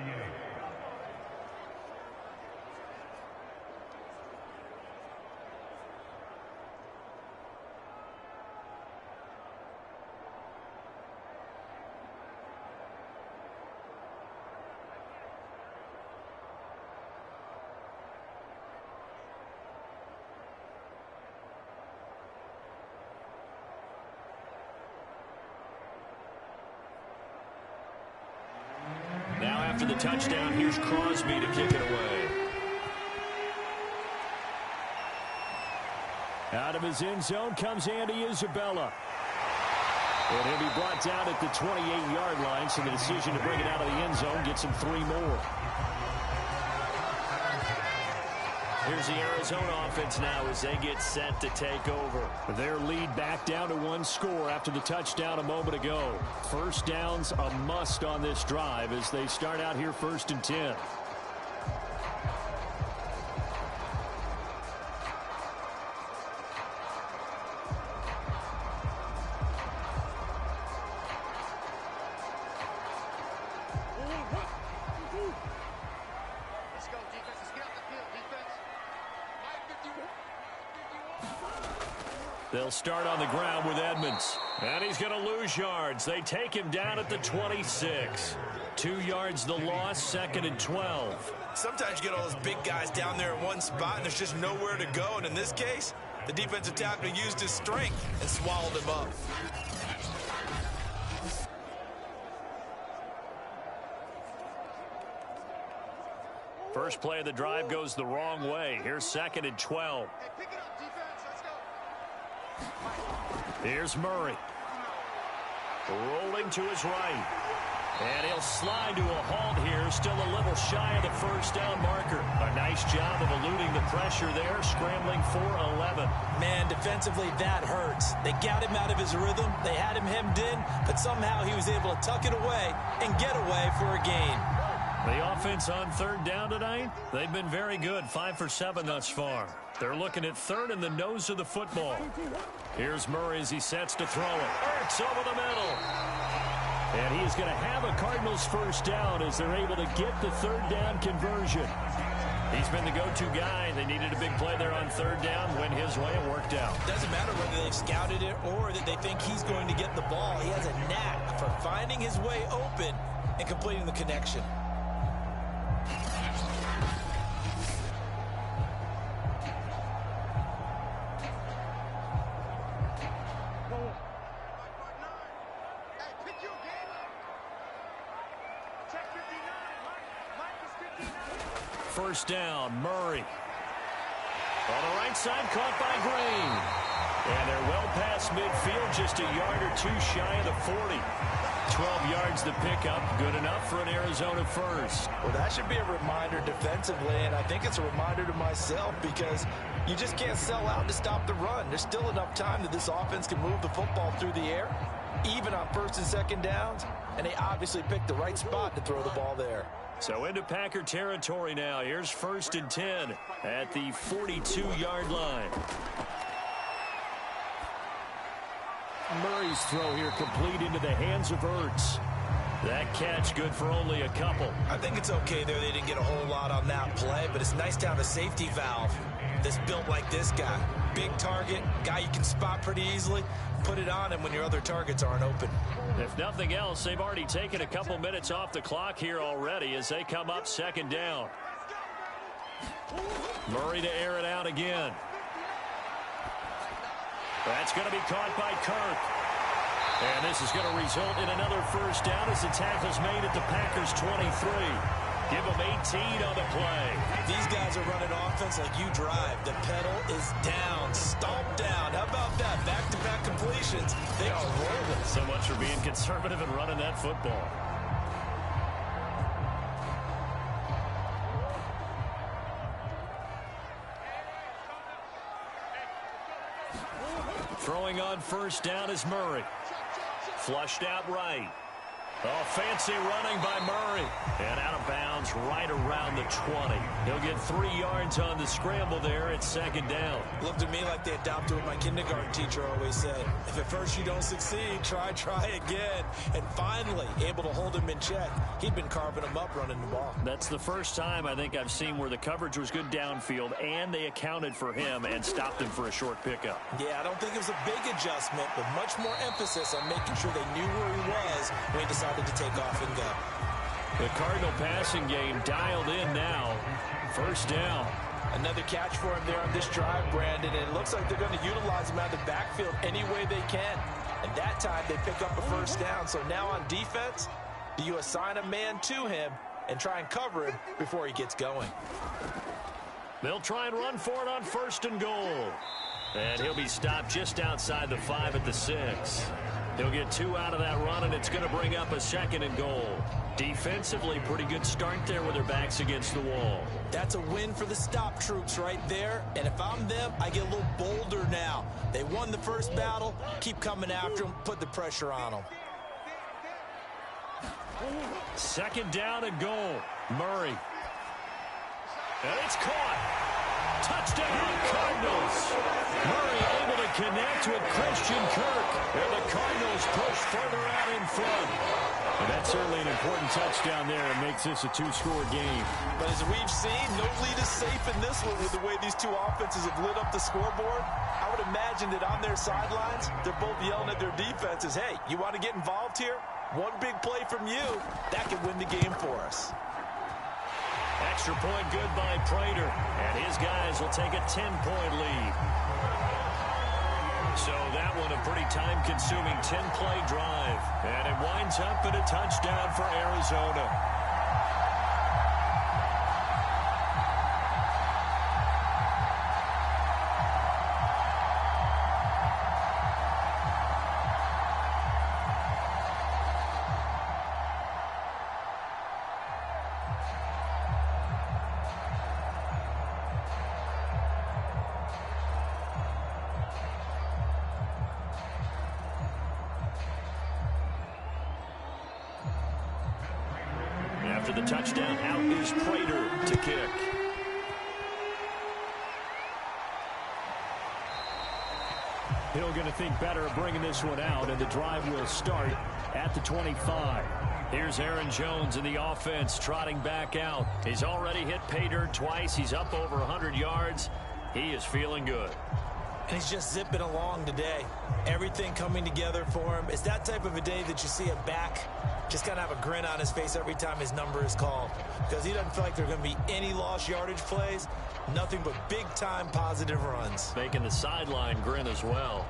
After the touchdown, here's Crosby to kick it away. Out of his end zone comes Andy Isabella. And he'll be brought down at the 28-yard line, so the decision to bring it out of the end zone gets him 3 more. Here's the Arizona offense now as they get set to take over. Their lead back down to 1 score after the touchdown a moment ago. First down's a must on this drive as they start out here 1st and 10. They'll start on the ground with Edmonds. And he's going to lose yards. They take him down at the 26. 2 yards the loss, 2nd and 12. Sometimes you get all those big guys down there in one spot, and there's just nowhere to go. And in this case, the defensive tackle used his strength and swallowed him up. First play of the drive goes the wrong way. Here's 2nd and 12. Here's Murray. Rolling to his right. And he'll slide to a halt here. Still a little shy of the first down marker. A nice job of eluding the pressure there. Scrambling for 11. Man, defensively, that hurts. They got him out of his rhythm. They had him hemmed in, but somehow he was able to tuck it away and get away for a gain. The offense on 3rd down tonight, they've been very good. 5 for 7 thus far. They're looking at 3rd in the nose of the football. Here's Murray as he sets to throw it. Ertz over the middle. And he is going to have a Cardinals first down as they're able to get the third down conversion. He's been the go-to guy. They needed a big play there on third down. Went his way. It worked out. Doesn't matter whether they've scouted it or that they think he's going to get the ball. He has a knack for finding his way open and completing the connection. First down, Murray. On the right side, caught by Green. And they're well past midfield, just a yard or two shy of the 40. 12 yards the pickup, good enough for an Arizona first. Well, that should be a reminder defensively, and I think it's a reminder to myself because you just can't sell out to stop the run. There's still enough time that this offense can move the football through the air, even on first and second downs, and they obviously picked the right spot to throw the ball there. So into Packer territory now. Here's first and 10 at the 42-yard line. Murray's throw here complete into the hands of Ertz. That catch good for only a couple. I think it's okay there. They didn't get a whole lot on that play, but it's nice to have a safety valve that's built like this guy. Big target, guy you can spot pretty easily. Put it on him when your other targets aren't open. If nothing else, they've already taken a couple minutes off the clock here already as they come up second down. Murray to air it out again. That's going to be caught by Kirk. And this is going to result in another first down as the tackle's made at the Packers' 23. Give them 18 on the play. These guys are running offense like you drive. The pedal is down, stomped down. How about that? Back-to-back completions. They are rolling. So much for being conservative and running that football. Throwing on first down is Murray. Flushed out right. Oh, fancy running by Murray. And out of bounds right around the 20. He'll get 3 yards on the scramble there at second down. Looked to me like they adopted what my kindergarten teacher always said. If at first you don't succeed, try again. And finally, able to hold him in check. He'd been carving him up running the ball. That's the first time I think I've seen where the coverage was good downfield and they accounted for him and stopped him for a short pickup. Yeah, I don't think it was a big adjustment, but much more emphasis on making sure they knew where he was when he decided to take off and go. The Cardinal passing game dialed in now. First down. Another catch for him there on this drive, Brandon, and it looks like they're going to utilize him out of the backfield any way they can. And that time they pick up a first down. So now on defense, do you assign a man to him and try and cover him before he gets going? They'll try and run for it on first and goal. And he'll be stopped just outside the 5 at the 6. He'll get 2 out of that run, and it's going to bring up a second and goal. Defensively, pretty good start there with their backs against the wall. That's a win for the stop troops right there. And if I'm them, I get a little bolder now. They won the first battle. Keep coming after them. Put the pressure on them. Second down and goal. Murray. And it's caught. Touchdown, Cardinals. Murray able to connect with Christian Kirk. And the Cardinals push further out in front. And that's certainly an important touchdown there. It makes this a 2-score game. But as we've seen, no lead is safe in this one with the way these two offenses have lit up the scoreboard. I would imagine that on their sidelines, they're both yelling at their defenses, hey, you want to get involved here? One big play from you, that could win the game for us. Extra point good by Prater. And his guys will take a 10-point lead. So that one a pretty time-consuming 10-play drive. And it winds up in a touchdown for Arizona. After the touchdown, out is Prater to kick. Hill going to think better of bringing this one out, and the drive will start at the 25. Here's Aaron Jones in the offense, trotting back out. He's already hit pay dirt twice. He's up over 100 yards. He is feeling good. And he's just zipping along today. Everything coming together for him. It's that type of a day that you see a back just kind of have a grin on his face every time his number is called, because he doesn't feel like there are going to be any lost yardage plays. Nothing but big-time positive runs. Making the sideline grin as well.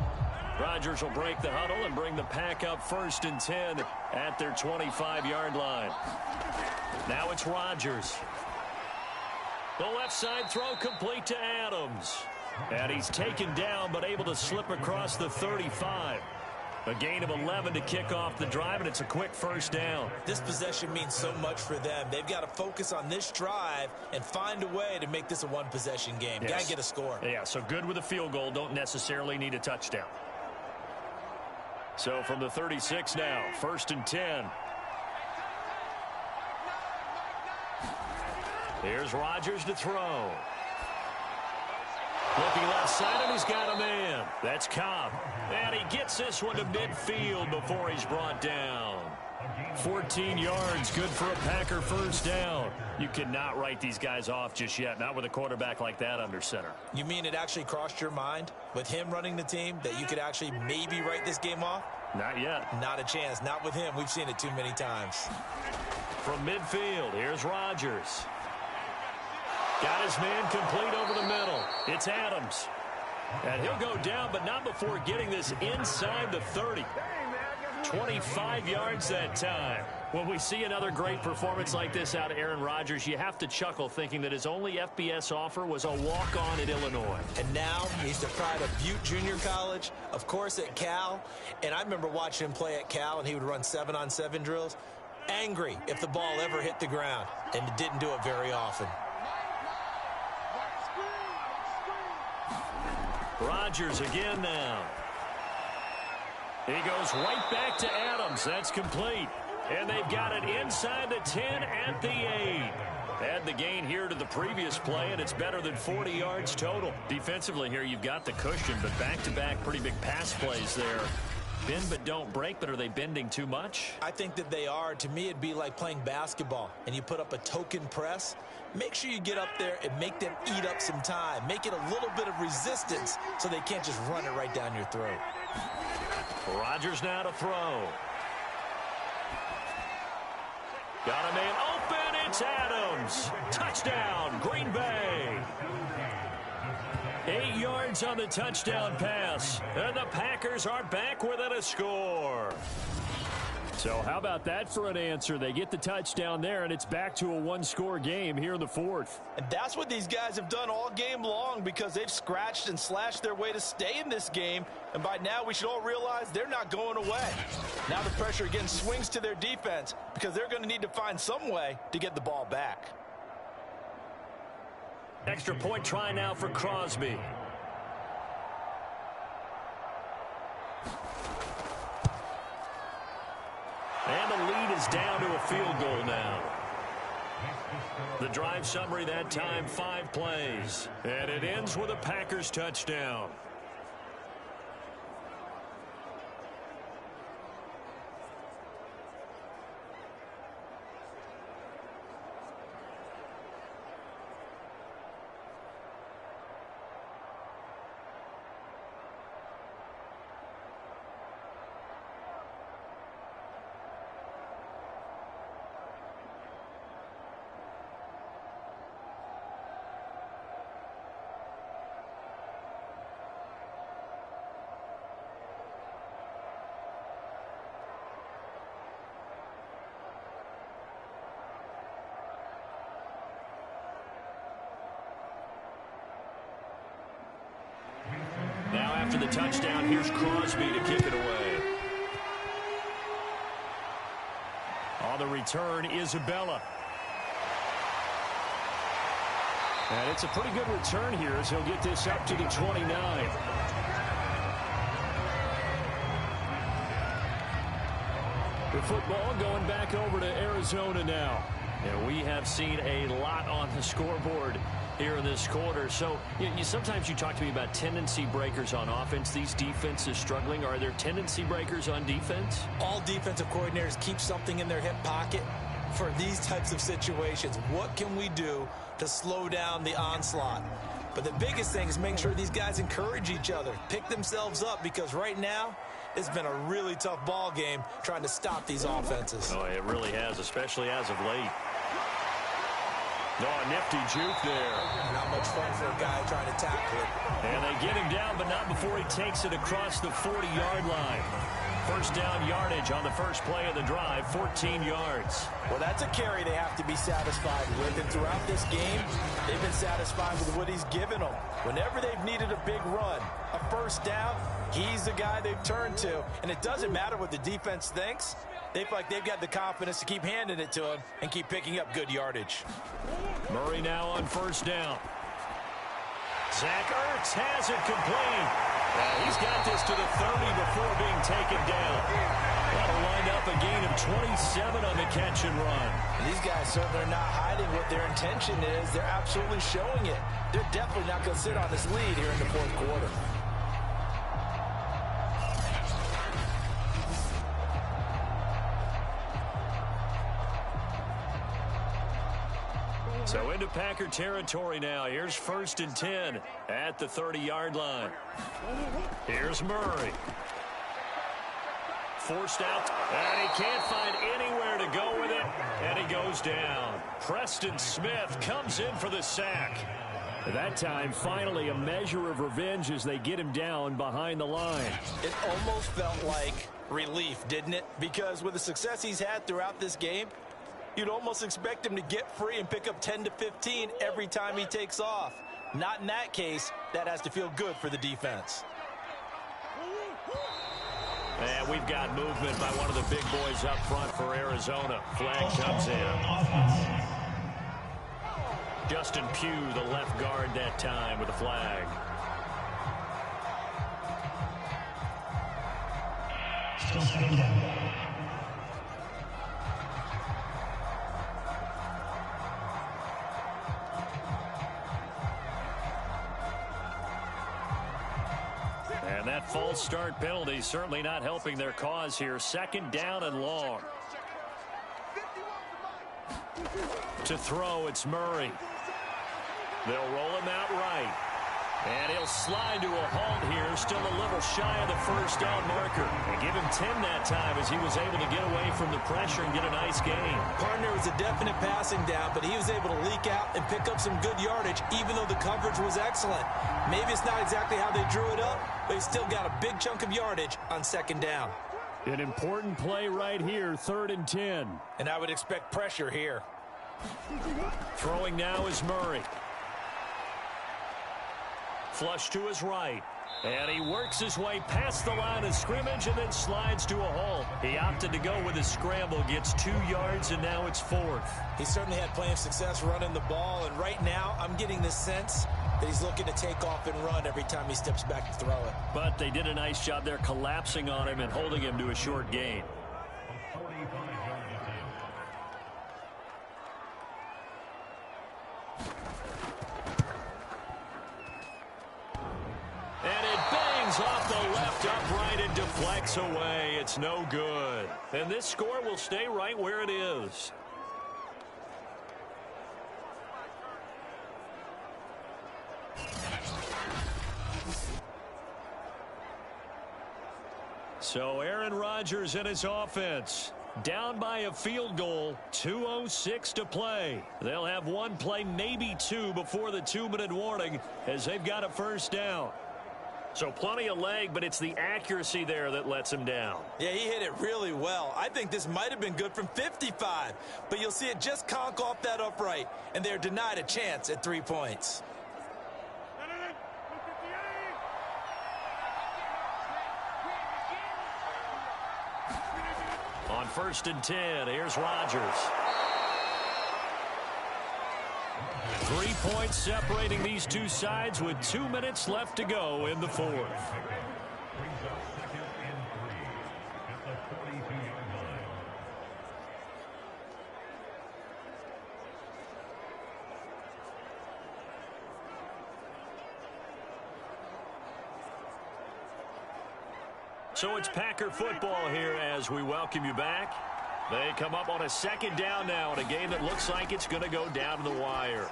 Rodgers will break the huddle and bring the pack up 1st and 10 at their 25-yard line. Now it's Rodgers. The left side throw complete to Adams. And he's taken down but able to slip across the 35. A gain of 11 to kick off the drive, and it's a quick 1st down. This possession means so much for them. They've got to focus on this drive and find a way to make this a one-possession game. Yes. Got to get a score. Yeah, so good with a field goal. Don't necessarily need a touchdown. So from the 36 now, 1st and 10. Here's Rodgers to throw. Looking left side, and he's got a man. That's Cobb. And he gets this one to midfield before he's brought down. 14 yards, good for a Packer 1st down. You cannot write these guys off just yet, not with a quarterback like that under center. You mean it actually crossed your mind with him running the team that you could actually maybe write this game off? Not yet. Not a chance. Not with him. We've seen it too many times. From midfield, here's Rodgers. Got his man complete over the middle. It's Adams. And he'll go down, but not before getting this inside the 30. 25 yards that time. When we see another great performance like this out of Aaron Rodgers, you have to chuckle thinking that his only FBS offer was a walk-on at Illinois. And now he's the pride of Butte Junior College, of course at Cal. And I remember watching him play at Cal, and he would run 7-on-7 drills. Angry if the ball ever hit the ground, and didn't do it very often. Rodgers again now. He goes right back to Adams. That's complete. And they've got it inside the 10 at the 8. Add the gain here to the previous play, and it's better than 40 yards total. Defensively here, you've got the cushion, but back-to-back pretty big pass plays there. Bend but don't break, but are they bending too much? I think that they are. To me, it'd be like playing basketball, and you put up a token press. Make sure you get up there and make them eat up some time. Make it a little bit of resistance so they can't just run it right down your throat. Rodgers now to throw. Got a man open. It's Adams. Touchdown, Green Bay. 8 yards on the touchdown pass. And the Packers are back within a score. So how about that for an answer? They get the touchdown there, and it's back to a one-score game here in the 4th. And that's what these guys have done all game long, because they've scratched and slashed their way to stay in this game. And by now, we should all realize they're not going away. Now the pressure again swings to their defense, because they're going to need to find some way to get the ball back. Extra point try now for Crosby. And the lead is down to a field goal now. The drive summary that time, 5 plays. And it ends with a Packers touchdown. Now after the touchdown, here's Crosby to kick it away. On the return, Isabella. And it's a pretty good return here as he'll get this up to the 29. The football going back over to Arizona now. And we have seen a lot on the scoreboard here in this quarter. So sometimes you talk to me about tendency breakers on offense. These defenses struggling. Are there tendency breakers on defense? All defensive coordinators keep something in their hip pocket for these types of situations. What can we do to slow down the onslaught? But the biggest thing is making sure these guys encourage each other, pick themselves up, because right now it's been a really tough ball game trying to stop these offenses. Oh, it really has, especially as of late. Oh, a nifty juke there. Not much fun for a guy trying to tackle it. And they get him down, but not before he takes it across the 40-yard line. First down yardage on the first play of the drive, 14 yards. Well, that's a carry they have to be satisfied with. And throughout this game, they've been satisfied with what he's given them. Whenever they've needed a big run, a first down, he's the guy they've turned to. And it doesn't matter what the defense thinks. They feel like they've got the confidence to keep handing it to him and keep picking up good yardage. Murray now on first down. Zach Ertz has it complete. He's got this to the 30 before being taken down. That'll wind up a gain of 27 on the catch and run. And these guys certainly are not hiding what their intention is. They're absolutely showing it. They're definitely not going to sit on this lead here in the fourth quarter. So into Packer territory now. Here's 1st and 10 at the 30-yard line. Here's Murray. Forced out, and he can't find anywhere to go with it, and he goes down. Preston Smith comes in for the sack. That time, finally, a measure of revenge as they get him down behind the line. It almost felt like relief, didn't it? Because with the success he's had throughout this game, you'd almost expect him to get free and pick up 10 to 15 every time he takes off. Not in that case. That has to feel good for the defense. And we've got movement by one of the big boys up front for Arizona. Flag comes in. Justin Pugh, the left guard that time with the flag. Still second down. And that false start penalty certainly not helping their cause here. 2nd down and long. To throw, it's Murray. They'll roll him out right. And he'll slide to a halt here, still a little shy of the first down marker. They give him 10 that time as he was able to get away from the pressure and get a nice gain. Partner was a definite passing down, but he was able to leak out and pick up some good yardage, even though the coverage was excellent. Maybe it's not exactly how they drew it up, but he's still got a big chunk of yardage on 2nd down. An important play right here, 3rd and 10. And I would expect pressure here. Throwing now is Murray. Flush to his right. And he works his way past the line of scrimmage and then slides to a halt. He opted to go with a scramble, gets 2 yards, and now it's 4th. He certainly had plenty of success running the ball, and right now I'm getting the sense that he's looking to take off and run every time he steps back to throw it. But they did a nice job there collapsing on him and holding him to a short gain. Off the left upright and deflects away. It's no good. And this score will stay right where it is. So Aaron Rodgers and his offense down by a field goal, 2:06 to play. They'll have one play, maybe two, before the 2-minute warning as they've got a first down. So plenty of leg, but it's the accuracy there that lets him down. Yeah, he hit it really well. I think this might have been good from 55, but you'll see it just conk off that upright, and they're denied a chance at 3 points. On 1st and 10, here's Rodgers. 3 points separating these two sides with 2 minutes left to go in the 4th. So it's Packer football here as we welcome you back. They come up on a second down now in a game that looks like it's going to go down to the wire.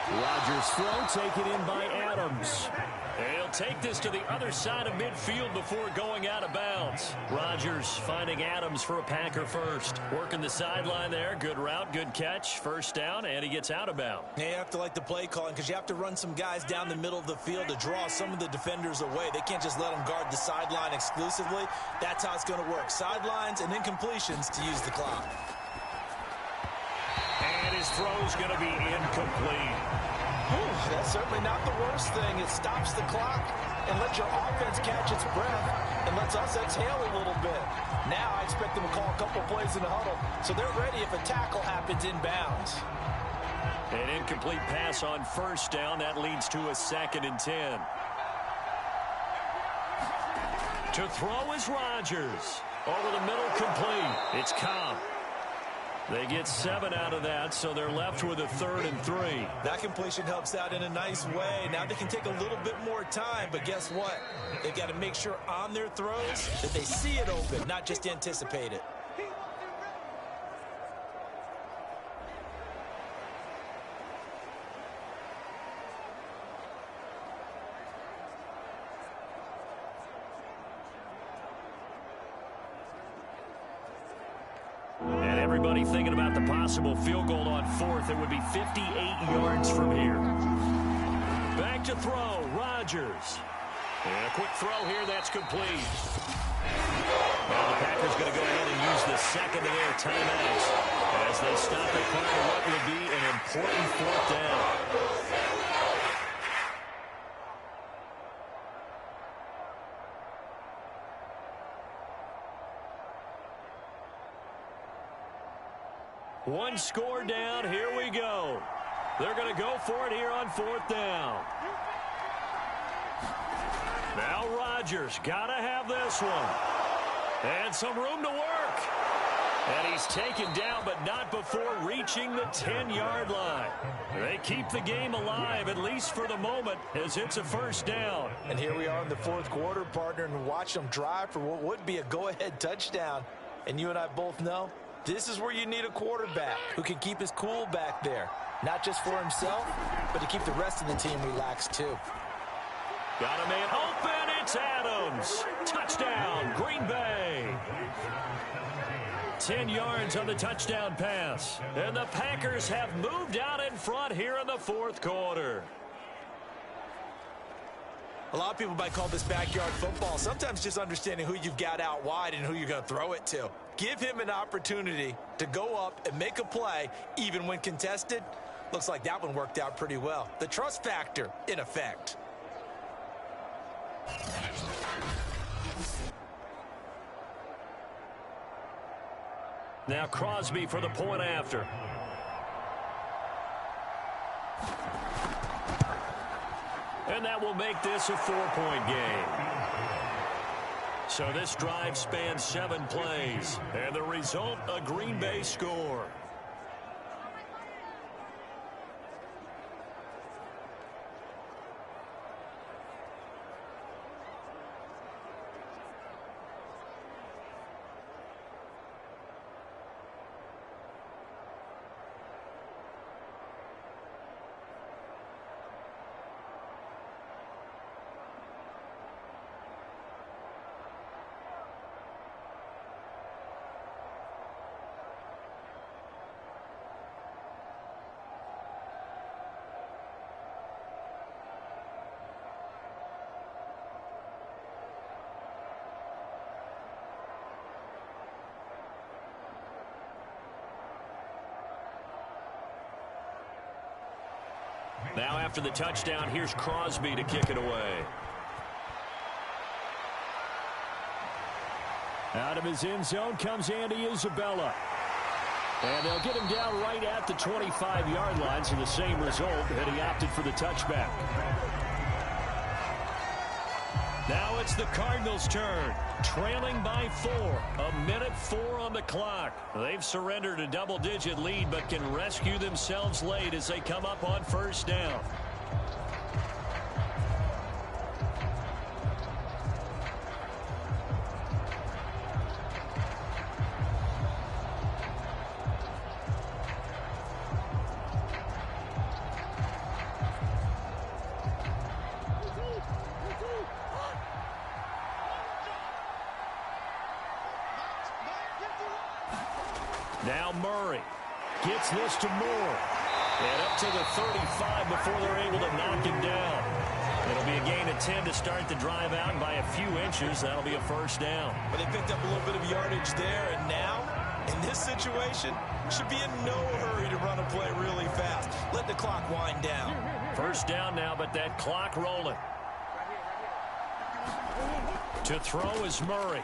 Rodgers' throw taken in by Adams. He'll take this to the other side of midfield before going out of bounds. Rodgers finding Adams for a Packer first. Working the sideline there. Good route, good catch. First down, and he gets out of bounds. Yeah, you have to like the play calling because you have to run some guys down the middle of the field to draw some of the defenders away. They can't just let them guard the sideline exclusively. That's how it's going to work. Sidelines and incompletions to use the clock. And his throw's going to be incomplete. That's certainly not the worst thing. It stops the clock and lets your offense catch its breath and lets us exhale a little bit. Now I expect them to call a couple plays in the huddle so they're ready if a tackle happens inbounds. An incomplete pass on first down. That leads to a 2nd and 10. To throw is Rodgers. Over the middle, complete. It's Cobb. They get 7 out of that, so they're left with a 3rd and 3. That completion helps out in a nice way. Now they can take a little bit more time, but guess what? They've got to make sure on their throws that they see it open, not just anticipate it. Everybody thinking about the possible field goal on 4th. It would be 58 yards from here. Back to throw, Rodgers. And a quick throw here, that's complete. Now the Packers going to go ahead and use the second of their timeouts as they stop the clock on what will be an important 4th down. One score down. Here we go. They're going to go for it here on 4th down. Now Rodgers got to have this one. And some room to work. And he's taken down, but not before reaching the 10-yard line. They keep the game alive, at least for the moment, as it's a 1st down. And here we are in the 4th quarter, partner, and watch them drive for what would be a go-ahead touchdown. And you and I both know this is where you need a quarterback who can keep his cool back there. Not just for himself, but to keep the rest of the team relaxed too. Got a man open. It's Adams. Touchdown, Green Bay. 10 yards on the touchdown pass. And the Packers have moved out in front here in the 4th quarter. A lot of people might call this backyard football. Sometimes just understanding who you've got out wide and who you're going to throw it to. Give him an opportunity to go up and make a play, even when contested. Looks like that one worked out pretty well. The trust factor in effect. Now Crosby for the point after. And that will make this a 4-point game. So this drive spans 7 plays. And the result, a Green Bay score. Now after the touchdown, here's Crosby to kick it away. Out of his end zone comes Andy Isabella. And they'll get him down right at the 25-yard line, so the same result, and he opted for the touchback. Now it's the Cardinals' turn, trailing by 4. 1:04 on the clock. They've surrendered a double-digit lead, but can rescue themselves late as they come up on 1st down. Now Murray gets this to Moore. And up to the 35 before they're able to knock him down. It'll be a gain of 10 to start the drive out, and by a few inches, that'll be a first down. But they picked up a little bit of yardage there, and now, in this situation, should be in no hurry to run a play really fast. Let the clock wind down. First down now, but that clock rolling. To throw is Murray.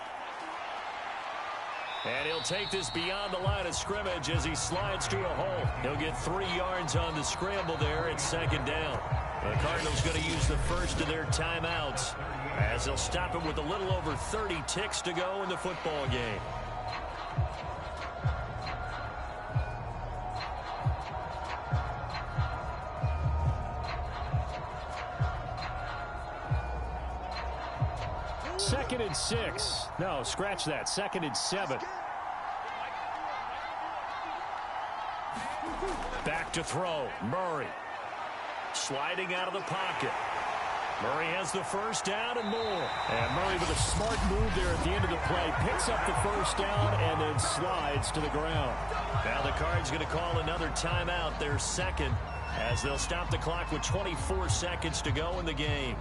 And he'll take this beyond the line of scrimmage as he slides to a hole. He'll get 3 yards on the scramble there at second down. The Cardinals going to use the first of their timeouts as they'll stop him with a little over 30 ticks to go in the football game. Second and 6. No, scratch that. Second and 7. Back to throw. Murray. Sliding out of the pocket. Murray has the first down and more. And Murray with a smart move there at the end of the play. Picks up the first down and then slides to the ground. Now the Cards going to call another timeout, their second, as they'll stop the clock with 24 seconds to go in the game.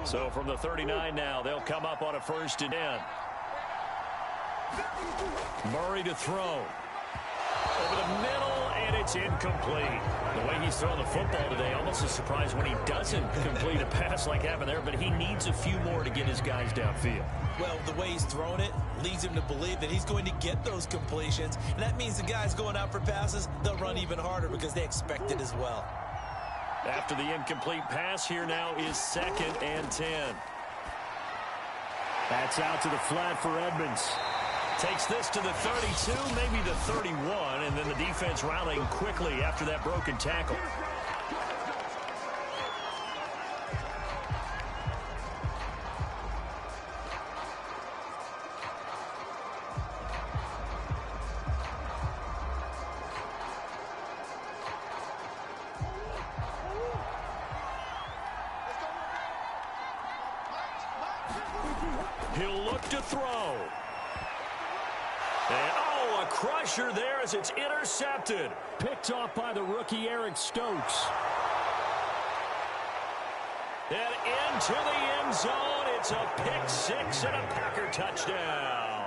So from the 39 now, they'll come up on a first and 10. Murray to throw. Over the middle, and it's incomplete. The way he's throwing the football today, almost a surprise when he doesn't complete a pass like happened there, but he needs a few more to get his guys downfield. Well, the way he's thrown it leads him to believe that he's going to get those completions, and that means the guys going out for passes, they'll run even harder because they expect it as well. After the incomplete pass, here now is second and 10. That's out to the flat for Edmonds. Takes this to the 32, maybe the 31, and then the defense rallying quickly after that broken tackle. He'll look to throw. And, oh, a crusher there as it's intercepted. Picked off by the rookie Eric Stokes. And into the end zone. It's a pick six and a Packer touchdown.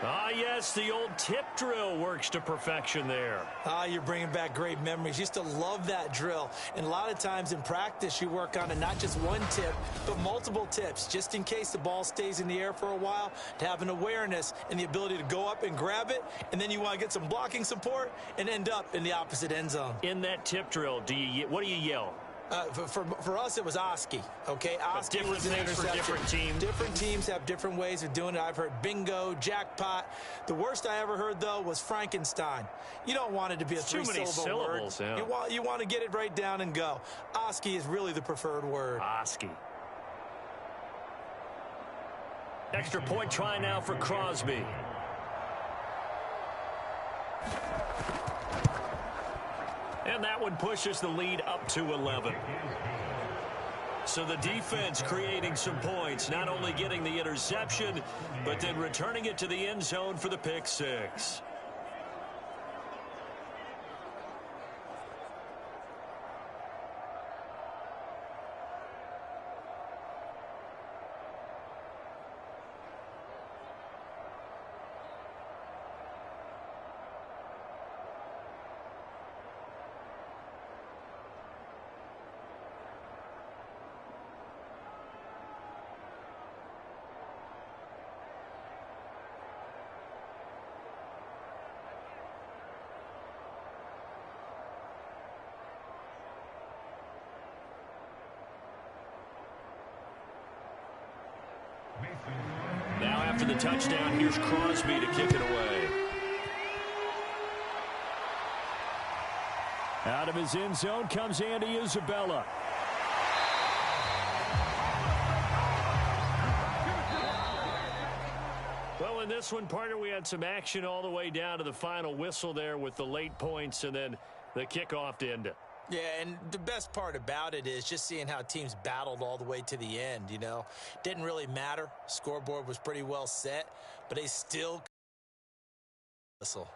Ah, yes, the old tip drill works to perfection there. Ah, you're bringing back great memories. Used to love that drill. And a lot of times in practice, you work on it, not just one tip, but multiple tips, just in case the ball stays in the air for a while, to have an awareness and the ability to go up and grab it, and then you want to get some blocking support and end up in the opposite end zone. In that tip drill, what do you yell? For us, it was Oski, okay? Oski was an interception. Different teams. Different teams have different ways of doing it. I've heard bingo, jackpot. The worst I ever heard, though, was Frankenstein. You don't want it to be a three-syllable word. Yeah. You want to get it right down and go. Oski is really the preferred word. Oski. Extra point try now for Crosby. And that one pushes the lead up to 11. So the defense creating some points, not only getting the interception, but then returning it to the end zone for the pick six. Now after the touchdown, here's Crosby to kick it away. Out of his end zone comes Andy Isabella. Well, in this one, partner, we had some action all the way down to the final whistle there with the late points and then the kickoff to end it. Yeah, and the best part about it is just seeing how teams battled all the way to the end, you know. Didn't really matter. Scoreboard was pretty well set, but they still whistle.